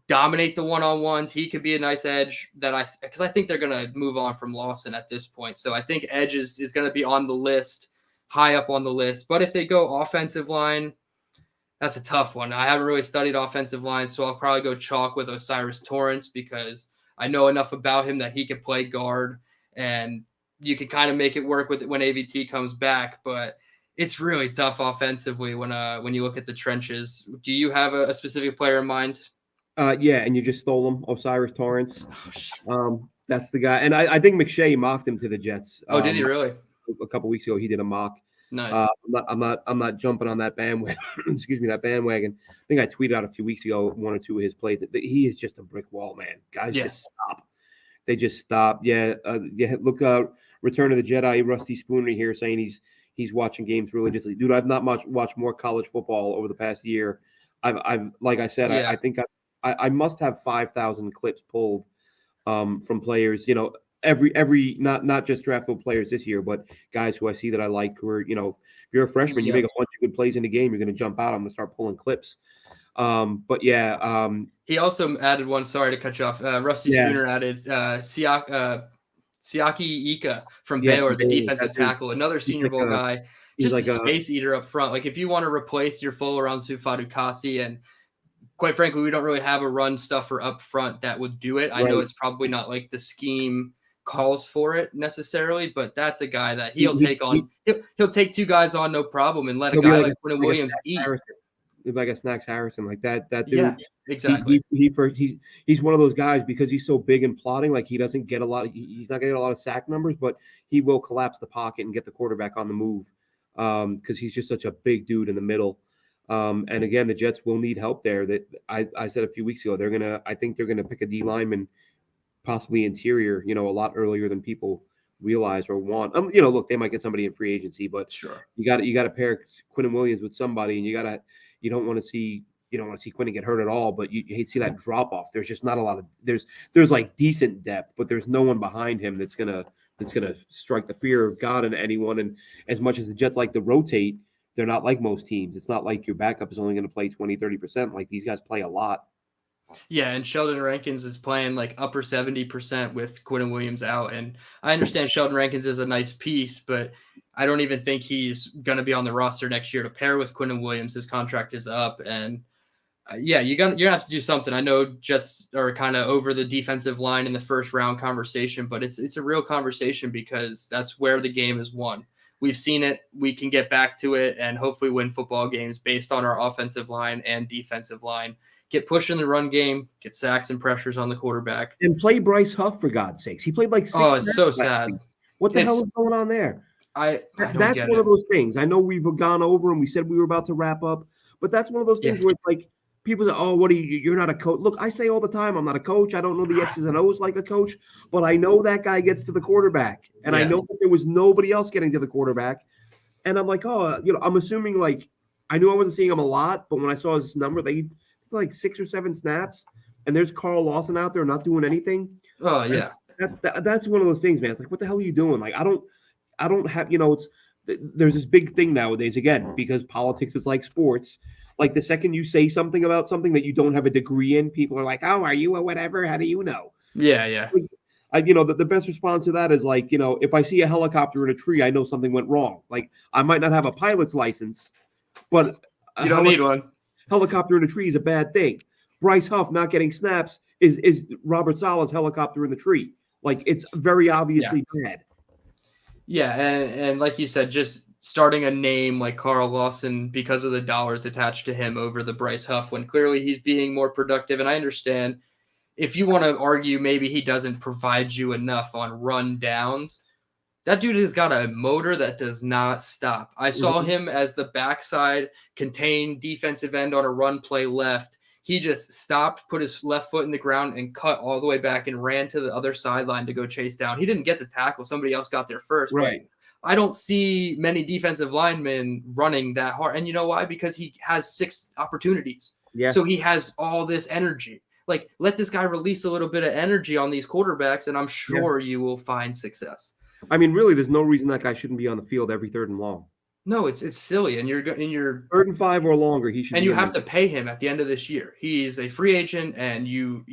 Speaker 1: dominate the one on ones. He could be a nice edge because I think they're going to move on from Lawson at this point. So I think edge is going to be on the list, high up on the list. But if they go offensive line, that's a tough one. I haven't really studied offensive line, so I'll probably go chalk with Osiris Torrance because I know enough about him that he can play guard, and you can kind of make it work with it when AVT comes back. But it's really tough offensively when you look at the trenches. Do you have a specific player in mind?
Speaker 2: Yeah, and you just stole him, Osiris Torrance.
Speaker 1: Oh,
Speaker 2: That's the guy, and I think McShay mocked him to the Jets.
Speaker 1: oh, did he really?
Speaker 2: A couple weeks ago, he did a mock.
Speaker 1: Nice.
Speaker 2: I'm not jumping on that bandwagon. Excuse me, that bandwagon. I think I tweeted out a few weeks ago one or two of his plays. He is just a brick wall, man. Guys
Speaker 1: Yeah.
Speaker 2: just stop. They just stop. Yeah, Look, Return of the Jedi. Rusty Spooner here saying he's watching games religiously. Dude, I've not watched more college football over the past year. I've like I said,
Speaker 1: Yeah.
Speaker 2: I think I must have 5,000 clips pulled from players. Every not just draftable players this year, but guys who I see that I like. Who are if you're a freshman, you
Speaker 1: Yeah.
Speaker 2: make a bunch of good plays in the game, you're going to jump out. I'm going to start pulling clips. But yeah,
Speaker 1: He also added one. Sorry to cut you off. Rusty
Speaker 2: yeah,
Speaker 1: Spooner added Siaki Ika from
Speaker 2: yeah.
Speaker 1: Baylor, the
Speaker 2: Baylor,
Speaker 1: defensive
Speaker 2: that dude,
Speaker 1: tackle, another
Speaker 2: he's
Speaker 1: Senior
Speaker 2: like
Speaker 1: Bowl guy,
Speaker 2: he's
Speaker 1: just a
Speaker 2: like a
Speaker 1: space eater up front. Like if you want to replace your full around Sufadu Kasi, and quite frankly, we don't really have a run stuffer up front that would do it. I know
Speaker 2: right.
Speaker 1: it's probably not like the scheme calls for it necessarily, but that's a guy that
Speaker 2: He,
Speaker 1: he'll
Speaker 2: he,
Speaker 1: take
Speaker 2: he
Speaker 1: on. He'll take two guys on no problem and let a
Speaker 2: he'll be
Speaker 1: guy
Speaker 2: like
Speaker 1: like Quinn Williams
Speaker 2: Snacks
Speaker 1: eat.
Speaker 2: Harrison. He'll be like a Snacks Harrison, like that. That
Speaker 1: Yeah,
Speaker 2: dude.
Speaker 1: exactly.
Speaker 2: He's one of those guys because he's so big and plotting. Like he doesn't get a lot. He's not getting a lot of sack numbers, but he will collapse the pocket and get the quarterback on the move because he's just such a big dude in the middle. And again, the Jets will need help there. That I said a few weeks ago. I think they're gonna pick a D lineman, possibly interior. A lot earlier than people realize or want. Look, they might get somebody in free agency, but
Speaker 1: Sure.
Speaker 2: you got to pair Quinn Williams with somebody, and you don't want to see Quinn get hurt at all, but you hate to see that drop off. There's just not a lot of there's like decent depth, but there's no one behind him that's gonna strike the fear of God into anyone. And as much as the Jets like to rotate, they're not like most teams. It's not like your backup is only going to play 20-30%. Like these guys play a lot.
Speaker 1: Yeah, and Sheldon Rankins is playing like upper 70% with Quinn Williams out. And I understand Sheldon Rankins is a nice piece, but I don't even think he's going to be on the roster next year to pair with Quinn Williams. His contract is up. And yeah, you're gonna have to do something. I know Jets are kind of over the defensive line in the first round conversation, but it's a real conversation because that's where the game is won. We've seen it. We can get back to it and hopefully win football games based on our offensive line and defensive line. Get pushed in the run game, get sacks and pressures on the quarterback.
Speaker 2: And play Bryce Huff for God's sakes. He played like 6
Speaker 1: Oh, it's so
Speaker 2: snaps last
Speaker 1: sad.
Speaker 2: week. What the hell is going on there?
Speaker 1: I don't
Speaker 2: That's
Speaker 1: get
Speaker 2: one
Speaker 1: it.
Speaker 2: of those things. I know we've gone over and we said we were about to wrap up, but that's one of those things
Speaker 1: Yeah.
Speaker 2: where it's like people say, "Oh, what are you? You're not a coach." Look, I say all the time, I'm not a coach. I don't know the X's and O's like a coach, but I know that guy gets to the quarterback, and I
Speaker 1: Yeah.
Speaker 2: know that there was nobody else getting to the quarterback, and I'm like, oh, I'm assuming like I knew I wasn't seeing him a lot, but when I saw his number, they like 6 or 7 snaps, and there's Carl Lawson out there not doing anything.
Speaker 1: Oh yeah.
Speaker 2: That's one of those things, man. It's like, what the hell are you doing? Like, I don't have, there's this big thing nowadays, again, because politics is like sports. Like the second you say something about something that you don't have a degree in, people are like, oh, are you or whatever? How do you know?
Speaker 1: Yeah.
Speaker 2: The best response to that is like, if I see a helicopter in a tree, I know something went wrong. Like I might not have a pilot's license, but
Speaker 1: You don't need one.
Speaker 2: helicopter in a tree is a bad thing. Bryce Huff not getting snaps is Robert Sala's helicopter in the tree. Like it's very obviously bad.
Speaker 1: Yeah, and like you said, just starting a name like Carl Lawson because of the dollars attached to him over the Bryce Huff when clearly he's being more productive. And I understand if you want to argue maybe he doesn't provide you enough on run downs, that dude has got a motor that does not stop. I saw him as the backside contained defensive end on a run play left. He just stopped, put his left foot in the ground, and cut all the way back and ran to the other sideline to go chase down. He didn't get the tackle. Somebody else got there first.
Speaker 2: Right.
Speaker 1: But I don't see many defensive linemen running that hard. And you know why? Because he has 6 opportunities.
Speaker 2: Yeah.
Speaker 1: So he has all this energy. Like, let this guy release a little bit of energy on these quarterbacks, and I'm sure you will find success.
Speaker 2: I mean, really, there's no reason that guy shouldn't be on the field every 3rd and long.
Speaker 1: No, it's silly, and you're
Speaker 2: 3rd and 5 or longer. He should.
Speaker 1: And you have to pay him at the end of this year. He's a free agent, and you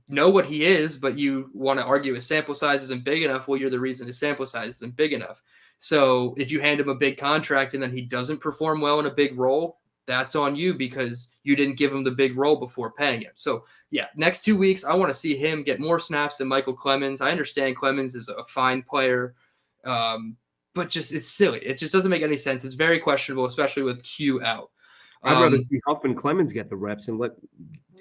Speaker 1: know what he is, but you want to argue his sample size isn't big enough. Well, you're the reason his sample size isn't big enough. So if you hand him a big contract and then he doesn't perform well in a big role, that's on you because you didn't give him the big role before paying him. So yeah, next 2 weeks, I want to see him get more snaps than Michael Clemens. I understand Clemens is a fine player. But just it's silly. It just doesn't make any sense. It's very questionable, especially with Q out.
Speaker 2: I'd rather see Huff and Clemens get the reps and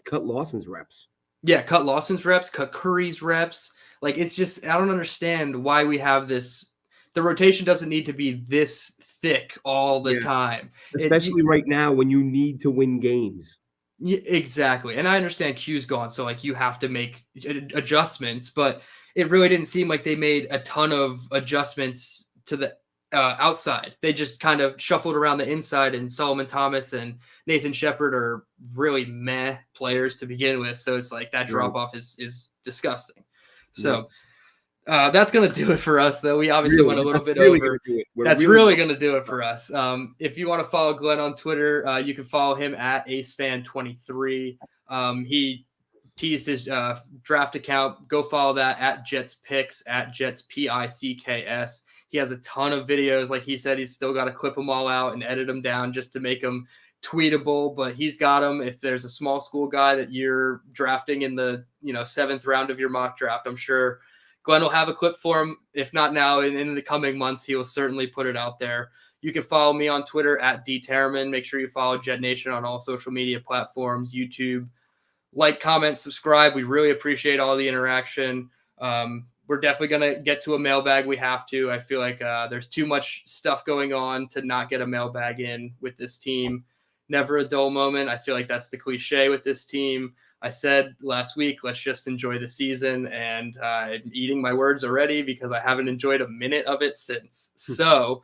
Speaker 2: cut Lawson's reps.
Speaker 1: Yeah, cut Lawson's reps, cut Curry's reps. Like, it's just, I don't understand why we have this. The rotation doesn't need to be this thick all the time.
Speaker 2: Especially right now when you need to win games.
Speaker 1: Yeah, exactly. And I understand Q's gone, so like you have to make adjustments, but it really didn't seem like they made a ton of adjustments to the outside. They just kind of shuffled around the inside, and Solomon Thomas and Nathan Shepard are really meh players to begin with. So it's like that drop off is disgusting. So that's going to do it for us, though. We obviously went a little bit over. That's really going to do it for us. If you want to follow Glenn on Twitter, you can follow him at AceFan23. He teased his draft account. Go follow that at Jets Picks, at Jets Picks. He has a ton of videos. Like he said, he's still got to clip them all out and edit them down just to make them tweetable, but he's got them. If there's a small school guy that you're drafting in the 7th round of your mock draft, I'm sure Glenn will have a clip for him. If not now, in the coming months, he will certainly put it out there. You can follow me on Twitter at Tereman. Make sure you follow JetNation on all social media platforms, YouTube. Like, comment, subscribe. We really appreciate all the interaction. We're definitely going to get to a mailbag. We have to. I feel like there's too much stuff going on to not get a mailbag in with this team. Never a dull moment. I feel like that's the cliche with this team. I said last week, let's just enjoy the season, and I'm eating my words already because I haven't enjoyed a minute of it since. So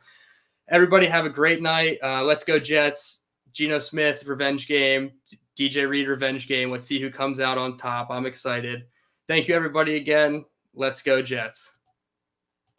Speaker 1: everybody have a great night. Let's go Jets. Geno Smith, revenge game. DJ Reed, revenge game. Let's see who comes out on top. I'm excited. Thank you, everybody, again. Let's go Jets.